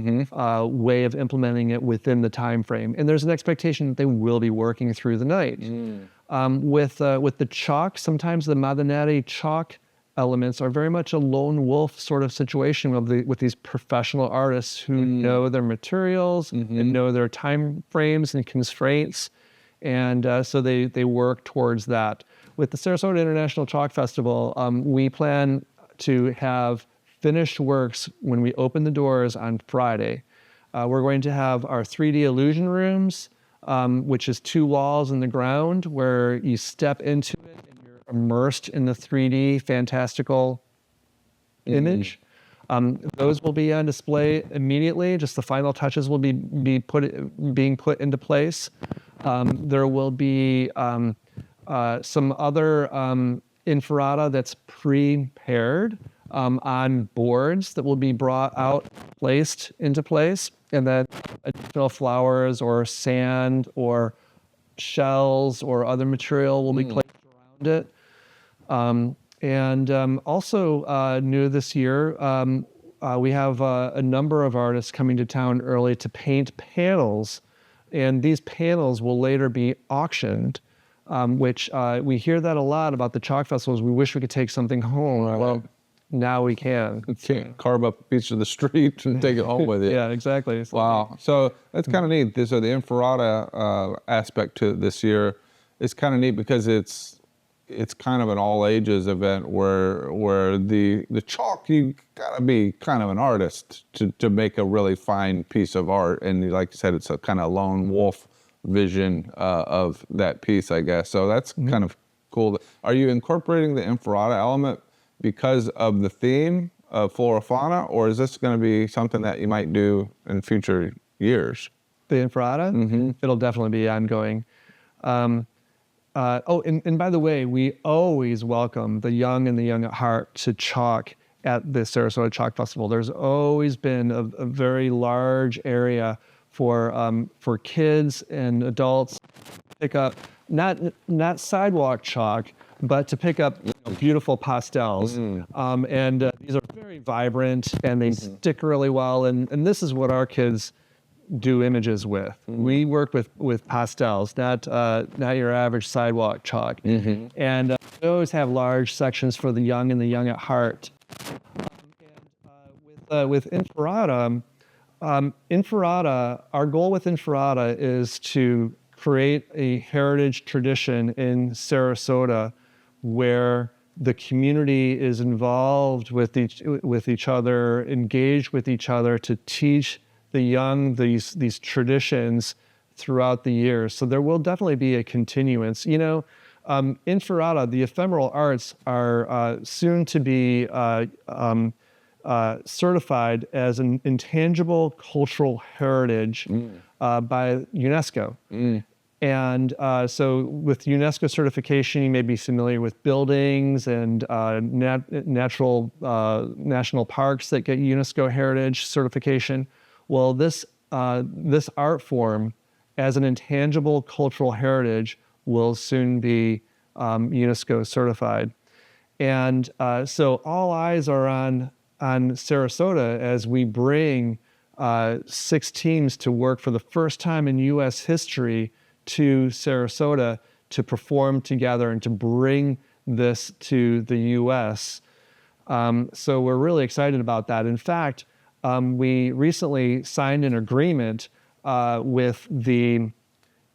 way of implementing it within the time frame. And there's an expectation that they will be working through the night. With the chalk, sometimes the Madonnari chalk elements are very much a lone wolf sort of situation with these professional artists who know their materials and know their time frames and constraints. And so they work towards that. With the Sarasota International Chalk Festival, we plan to have finished works when we open the doors on Friday. We're going to have our 3D illusion rooms, which is 2 walls in the ground where you step into it and you're immersed in the 3D fantastical image. Those will be on display immediately. Just the final touches will be being put into place. There will be some other Inspirata that's prepared on boards that will be brought out, placed into place, and then additional flowers or sand or shells or other material will be placed around it. Also new this year, we have a number of artists coming to town early to paint panels, and these panels will later be auctioned, which we hear that a lot about the chalk festivals. We wish we could take something home. Well, now we can. You can't carve up a piece of the street and take it home with you. Yeah, exactly. Wow. So that's kind of neat. So the Inspirata aspect to this year is kind of neat because it's kind of an all ages event where the chalk, you gotta be kind of an artist to make a really fine piece of art. And like you said, it's a kind of lone wolf vision of that piece, I guess. So that's kind of cool. Are you incorporating the Inspirata element because of the theme of flora fauna, or is this going to be something that you might do in future years? The Inspirata? It'll definitely be ongoing. And by the way, we always welcome the young and the young at heart to chalk at the Sarasota Chalk Festival. There's always been a very large area for kids and adults to pick up, not sidewalk chalk, but to pick up beautiful pastels. And these are very vibrant, and they stick really well. And this is what our kids do images with. We work with pastels, not your average sidewalk chalk. And we always have large sections for the young and the young at heart. With Inspirata, our goal with Inspirata is to create a heritage tradition in Sarasota where the community is involved with each other, engaged with each other to teach the young these traditions throughout the years. So there will definitely be a continuance. Inspirata, the ephemeral arts, are soon to be certified as an intangible cultural heritage by UNESCO. And so with UNESCO certification, you may be familiar with buildings and national parks that get UNESCO heritage certification. Well, this art form as an intangible cultural heritage will soon be UNESCO certified. And so all eyes are on Sarasota as we bring 6 teams to work for the first time in U.S. history to Sarasota to perform together and to bring this to the U.S. So we're really excited about that. In fact, we recently signed an agreement with the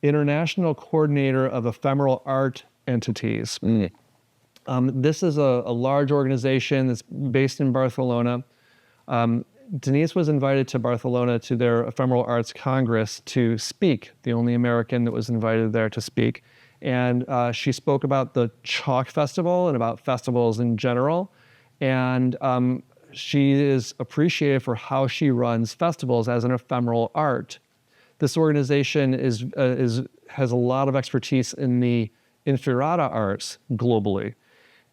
International Coordinator of Ephemeral Art Entities. This is a large organization that's based in Barcelona. Denise was invited to Barcelona to their Ephemeral Arts Congress to speak, the only American that was invited there to speak. And she spoke about the Chalk Festival and about festivals in general. And she is appreciated for how she runs festivals as an ephemeral art. This organization has a lot of expertise in the Inspirata arts globally.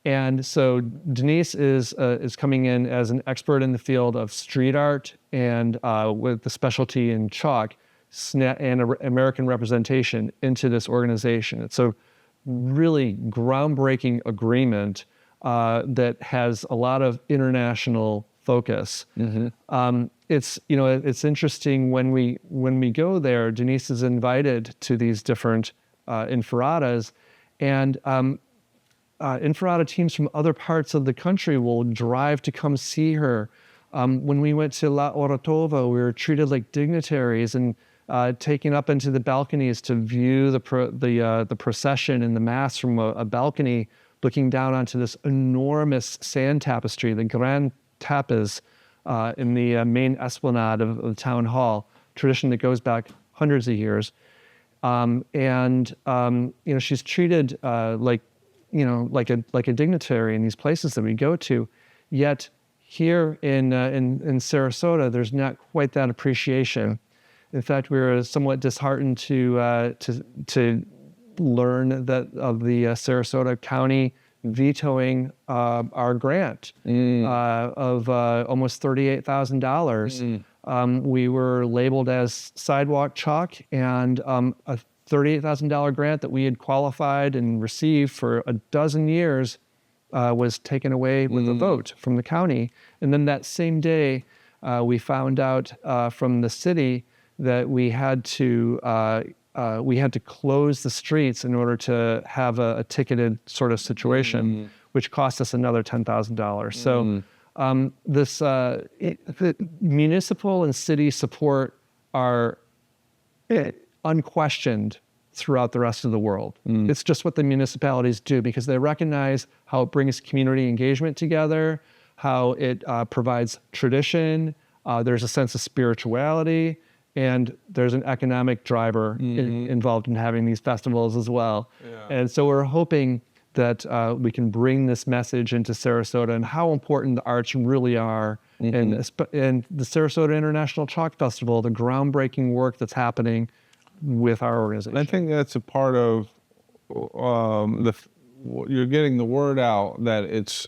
And so Denise is coming in as an expert in the field of street art and with the specialty in chalk and American representation into this organization. It's a really groundbreaking agreement that has a lot of international focus. It's interesting when we go there. Denise is invited to these different Inspiratas, and Inspirata teams from other parts of the country will drive to come see her. When we went to La Orotova, we were treated like dignitaries and taken up into the balconies to view the procession and the mass from a balcony, looking down onto this enormous sand tapestry, the Grand Tapas, in the main esplanade of the town hall, tradition that goes back hundreds of years. She's treated like a dignitary in these places that we go to. Yet here in Sarasota, there's not quite that appreciation. In fact, we were somewhat disheartened to learn that of the Sarasota County vetoing our grant of almost $38,000. We were labeled as sidewalk chalk, and a $38,000 grant that we had qualified and received for a dozen years was taken away with a vote from the county. And then that same day, we found out from the city that we had to close the streets in order to have a ticketed sort of situation, which cost us another $10,000. So the municipal and city support are unquestioned throughout the rest of the world. It's just what the municipalities do because they recognize how it brings community engagement together, how it provides tradition, there's a sense of spirituality, and there's an economic driver involved in having these festivals as well. Yeah. And so we're hoping that we can bring this message into Sarasota and how important the arts really are. And the Sarasota International Chalk Festival, the groundbreaking work that's happening with our organization. I think that's a part of you're getting the word out that it's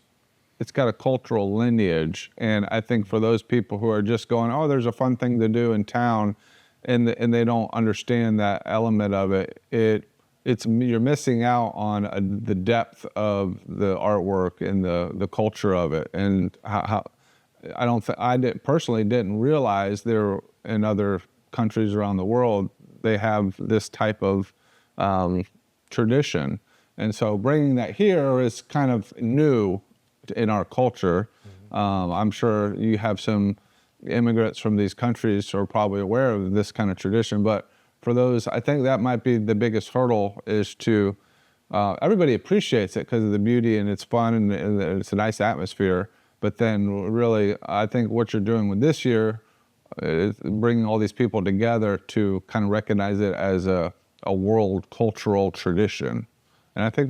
got a cultural lineage, and I think for those people who are just going, oh, there's a fun thing to do in town, and they don't understand that element of it, you're missing out on the depth of the artwork and the culture of it, and how personally didn't realize there in other countries around the world they have this type of tradition, and so bringing that here is kind of new in our culture. I'm sure you have some immigrants from these countries who are probably aware of this kind of tradition, but for those, I think that might be the biggest hurdle is to, everybody appreciates it because of the beauty and it's fun and it's a nice atmosphere. But then really, I think what you're doing with this year is bringing all these people together to kind of recognize it as a world cultural tradition. And I think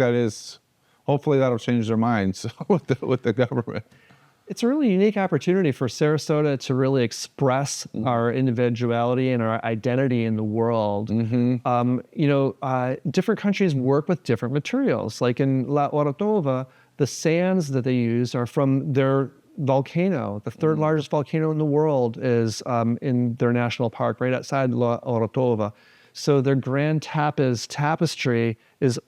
hopefully that'll change their minds with the government. It's a really unique opportunity for Sarasota to really express our individuality and our identity in the world. Different countries work with different materials. Like in La Orotava, the sands that they use are from their volcano. The third largest volcano in the world is in their national park right outside La Orotava. So their grand tapestry is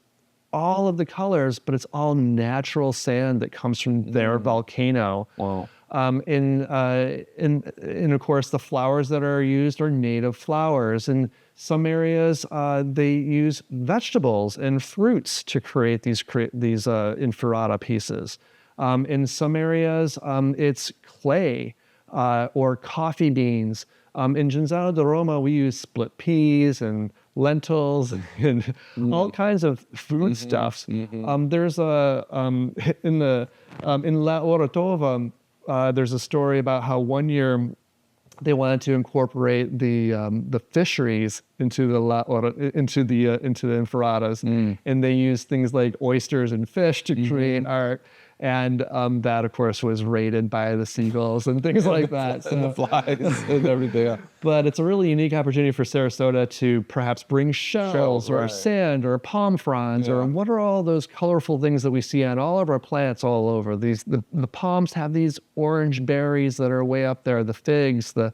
all of the colors, but it's all natural sand that comes from their volcano. Wow. And of course, the flowers that are used are native flowers. In some areas, they use vegetables and fruits to create these inferrata pieces. In some areas, it's clay or coffee beans. In Genzano di Roma, we use split peas and lentils and all kinds of foodstuffs. There's in La Orotava, there's a story about how one year they wanted to incorporate the fisheries into the inferratas, and they used things like oysters and fish to create art. And that, of course, was raided by the seagulls and things like that. And the flies and everything. But it's a really unique opportunity for Sarasota to perhaps bring shells or sand or palm fronds or what are all those colorful things that we see on all of our plants all over. The palms have these orange berries that are way up there, the figs, the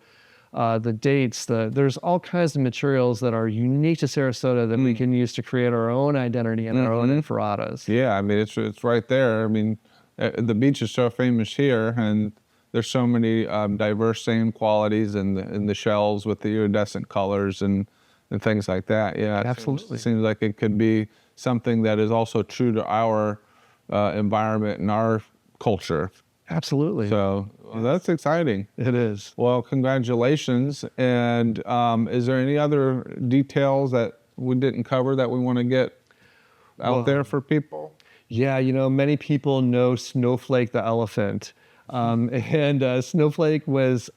dates, there's all kinds of materials that are unique to Sarasota that we can use to create our own identity and our own inferratas. Yeah, I mean, it's right there. I mean, the beach is so famous here, and there's so many diverse sand qualities in the shells with the iridescent colors and things like that. Yeah, absolutely. It seems like it could be something that is also true to our environment and our culture. Absolutely. So that's exciting. It is. Well, congratulations. And is there any other details that we didn't cover that we want to get out there for people? Yeah, many people know Snowflake the elephant. And Snowflake was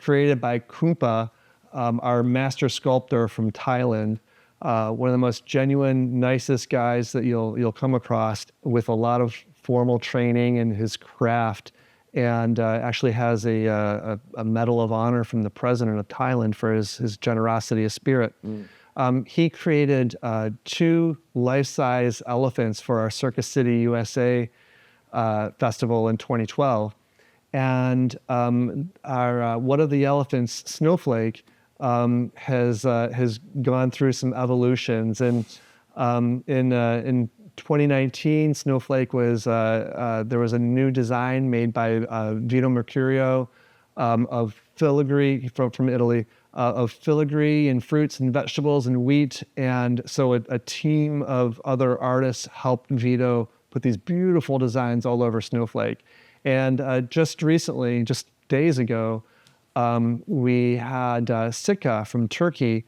created by Kumpa, our master sculptor from Thailand, one of the most genuine, nicest guys that you'll come across, with a lot of formal training in his craft, and actually has a Medal of Honor from the president of Thailand for his generosity of spirit. He created 2 life-size elephants for our Circus City, USA festival in 2012. And one of the elephants, Snowflake, has gone through some evolutions. And in 2019, Snowflake was there was a new design made by Vito Mercurio of filigree from Italy, of filigree and fruits and vegetables and wheat. And so a team of other artists helped Vito put these beautiful designs all over Snowflake. And just recently, just days ago, we had Sika from Turkey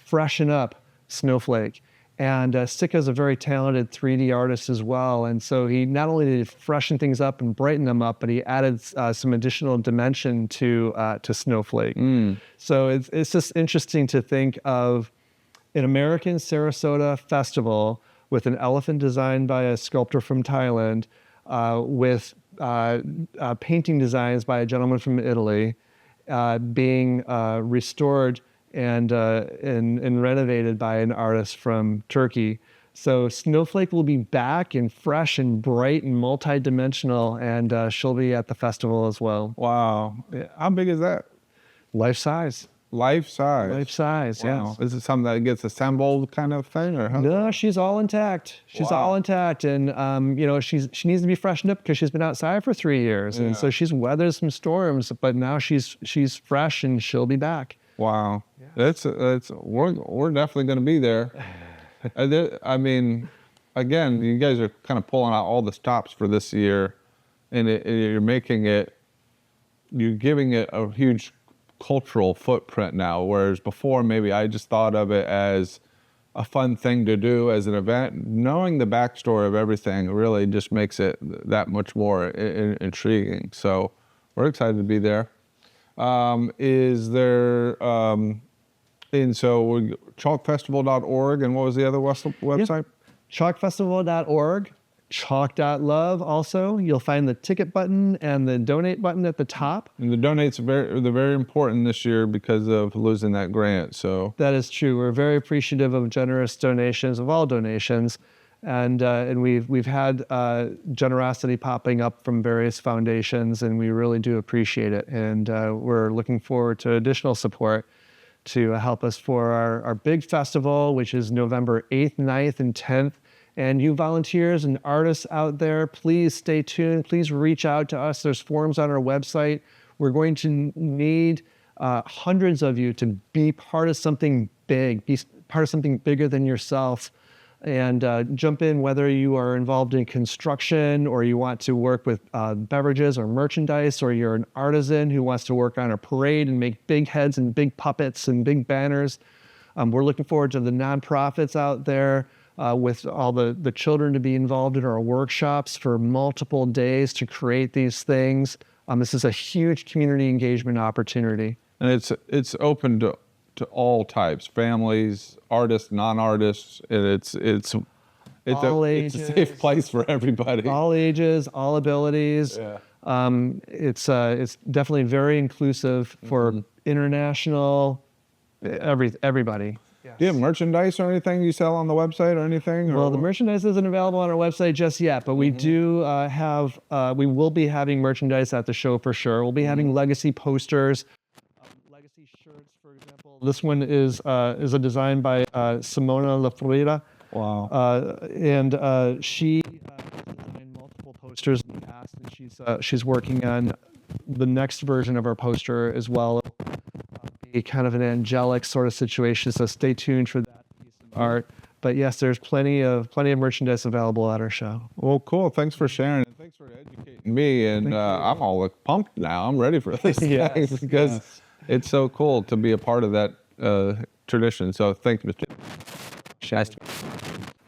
freshen up Snowflake. And Sika is a very talented 3D artist as well. And so he not only did freshen things up and brighten them up, but he added some additional dimension to Snowflake. So it's just interesting to think of an American Sarasota festival with an elephant designed by a sculptor from Thailand, with painting designs by a gentleman from Italy, being restored and renovated by an artist from Turkey. So Snowflake will be back and fresh and bright and multi-dimensional, and she'll be at the festival as well. Wow. How big is that? Life size. Life size. Life size, Wow. yes. Is it something that gets assembled kind of thing, or how? No, she's all intact. She's Wow. all intact, and she needs to be freshened up because she's been outside for 3 years, and so Yeah. she's weathered some storms. But now she's fresh, and she'll be back. Wow. We're definitely going to be there. I mean, again, you guys are kind of pulling out all the stops for this year, and you're giving it a huge cultural footprint now, whereas before maybe I just thought of it as a fun thing to do as an event. Knowing the backstory of everything really just makes it that much more intriguing. So we're excited to be there. Is there, and so chalkfestival.org, and what was the other website? Chalkfestival.org, chalk.love also. You'll find the ticket button and the donate button at the top. And the donates they're very important this year because of losing that grant. So That is true. We're very appreciative of generous donations, of all donations. And we've had generosity popping up from various foundations, and we really do appreciate it. And we're looking forward to additional support to help us for our big festival, which is November 8th, 9th, and 10th. And you volunteers and artists out there, please stay tuned. Please reach out to us. There's forms on our website. We're going to need hundreds of you to be part of something big, be part of something bigger than yourself. And jump in, whether you are involved in construction or you want to work with beverages or merchandise, or you're an artisan who wants to work on a parade and make big heads and big puppets and big banners. We're looking forward to the nonprofits out there with all the children to be involved in our workshops for multiple days to create these things. This is a huge community engagement opportunity. and it's open to all types, families, artists, non-artists, and it's All a ages. safe place for everybody. All ages, all abilities. Yeah. It's definitely very inclusive for international, everybody. Do you have merchandise or anything you sell on the website or anything? Well, the merchandise isn't available on our website just yet, but we do we will be having merchandise at the show for sure. We'll be having legacy posters, legacy shirts, for example. This one is a design by Simona Lafrida. Wow. And she has designed multiple posters in the past, and she's working on the next version of our poster as well. Be kind of an angelic sort of situation, so stay tuned for that piece of art. But yes, there's plenty of merchandise available at our show. Well, cool. Thanks for sharing. And thanks for educating me. And I'm all pumped now. I'm ready for this Yes, because it's so cool to be a part of that tradition. So thanks, Mr.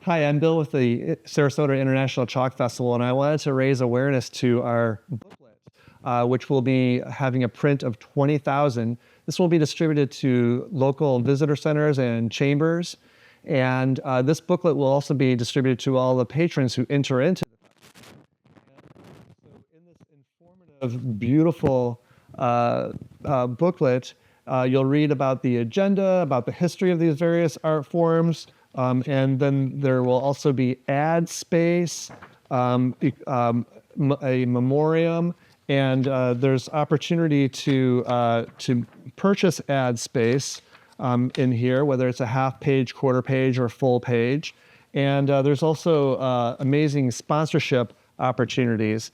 Hi, I'm Bill with the Sarasota International Chalk Festival, and I wanted to raise awareness to our booklet, which will be having a print of 20,000. This will be distributed to local visitor centers and chambers, and this booklet will also be distributed to all the patrons who enter into the festival. So in this informative, beautiful booklet, you'll read about the agenda, about the history of these various art forms, and then there will also be ad space, a memoriam, and there's opportunity to purchase ad space in here, whether it's a half page, quarter page, or full page. And there's also amazing sponsorship opportunities.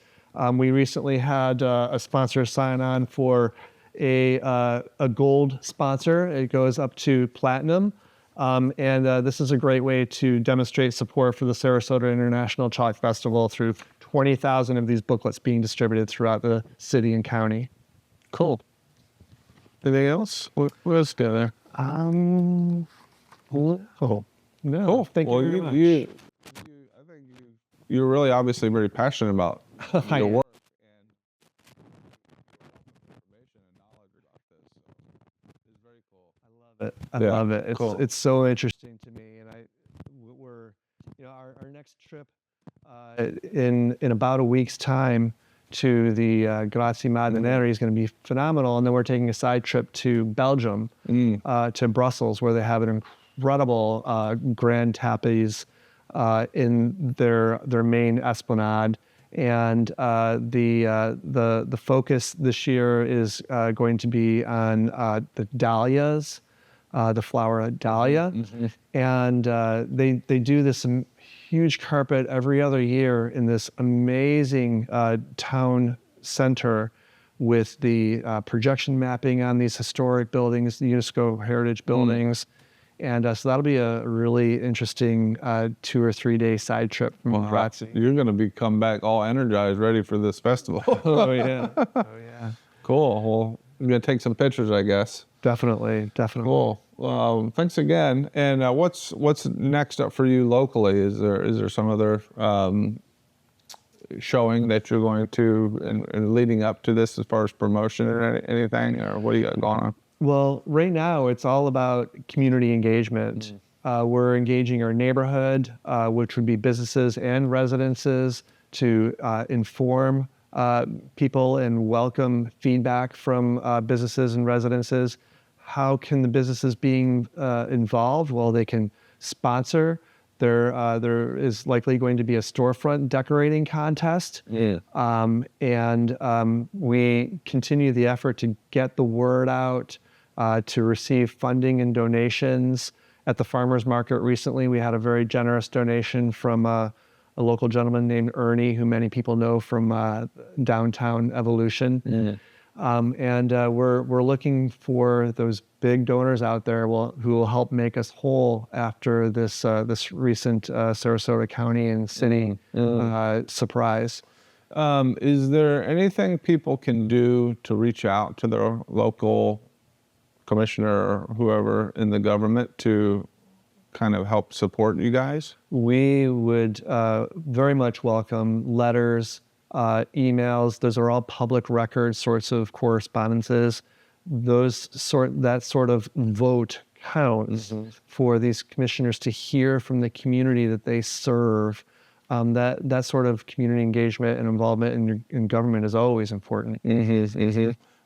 We recently had a sponsor sign on for a gold sponsor. It goes up to platinum. And this is a great way to demonstrate support for the Sarasota International Chalk Festival through 20,000 of these booklets being distributed throughout the city and county. Cool. Anything else? What else go there? No. Cool. Thank you very much. I think you're really obviously very passionate about I your am. work and information and knowledge about this. So it's very cool. I Yeah, love it. cool. It's so interesting to me, and we're our next trip in about a week's time to the Grazie Madonnari is going to be phenomenal, and then we're taking a side trip to Belgium, to Brussels, where they have an incredible grand tapes in their main esplanade, And the focus this year is going to be on the dahlias, the flower dahlia, and they do this huge carpet every other year in this amazing town center with the projection mapping on these historic buildings, the UNESCO heritage buildings. And so that'll be a really interesting 2 or 3 day side trip from Baranowksi. You're going to come back all energized, ready for this festival. Oh yeah, oh yeah. Cool. Well, I'm going to take some pictures, I guess. Definitely. Cool. Well, thanks again. And what's next up for you locally? Is there some other showing that you're going to and leading up to this as far as promotion or anything, or what do you got going on? Well, right now it's all about community engagement. We're engaging our neighborhood, which would be businesses and residences, to inform people and welcome feedback from businesses and residences. How can the businesses being involved? Well, they can sponsor. There is likely going to be a storefront decorating contest. And we continue the effort to get the word out, to receive funding and donations. At the farmers market recently, we had a very generous donation from a local gentleman named Ernie, who many people know from Downtown Evolution. And we're looking for those big donors out there who will help make us whole after this recent Sarasota County and city surprise. Is there anything people can do to reach out to their local commissioner or whoever in the government to kind of help support you guys? We would very much welcome letters, emails. Those are all public record sorts of correspondences. That sort of vote counts for these commissioners to hear from the community that they serve. That sort of community engagement and involvement in government is always important.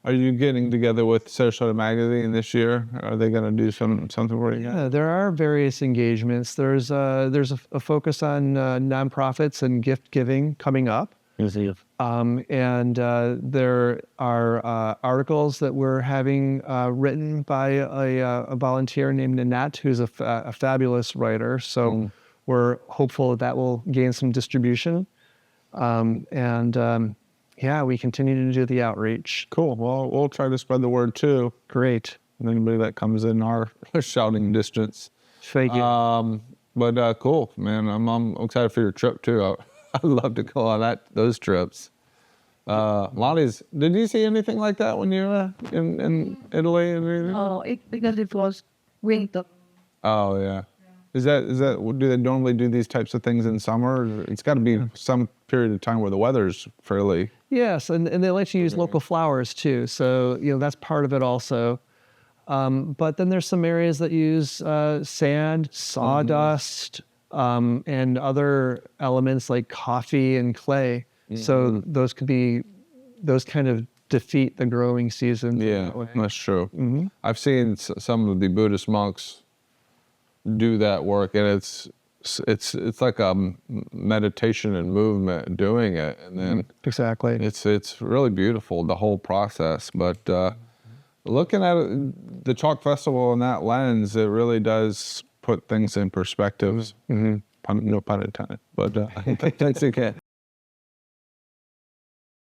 Are you getting together with Sarasota Magazine this year? Are they going to do something for you guys? Yeah, there are various engagements. There's a focus on nonprofits and gift giving coming up. And there are articles that we're having written by a volunteer named Nanette, who's a fabulous writer. So we're hopeful that will gain some distribution. Yeah, we continue to do the outreach. Cool. Well, we'll try to spread the word too. Great. And anybody that comes in our shouting distance. Thank you. But cool, man. I'm excited for your trip too. I'd love to go on those trips. Lonnie's, did you see anything like that when you were in Italy and everything? Oh, because it was winter. Oh yeah. Is that do they normally do these types of things in summer? It's got to be some period of time where the weather's fairly. Yes, and they let you use local flowers too. So that's part of it also. But then there's some areas that use sand, sawdust, and other elements like coffee and clay. So those kind of defeat the growing season. Yeah, that's true. I've seen some of the Buddhist monks do that work, and it's like a meditation and movement doing it, and then exactly it's really beautiful, the whole process. But looking at the Chalk Festival in that lens, it really does put things in perspectives. No pun intended. But thanks again.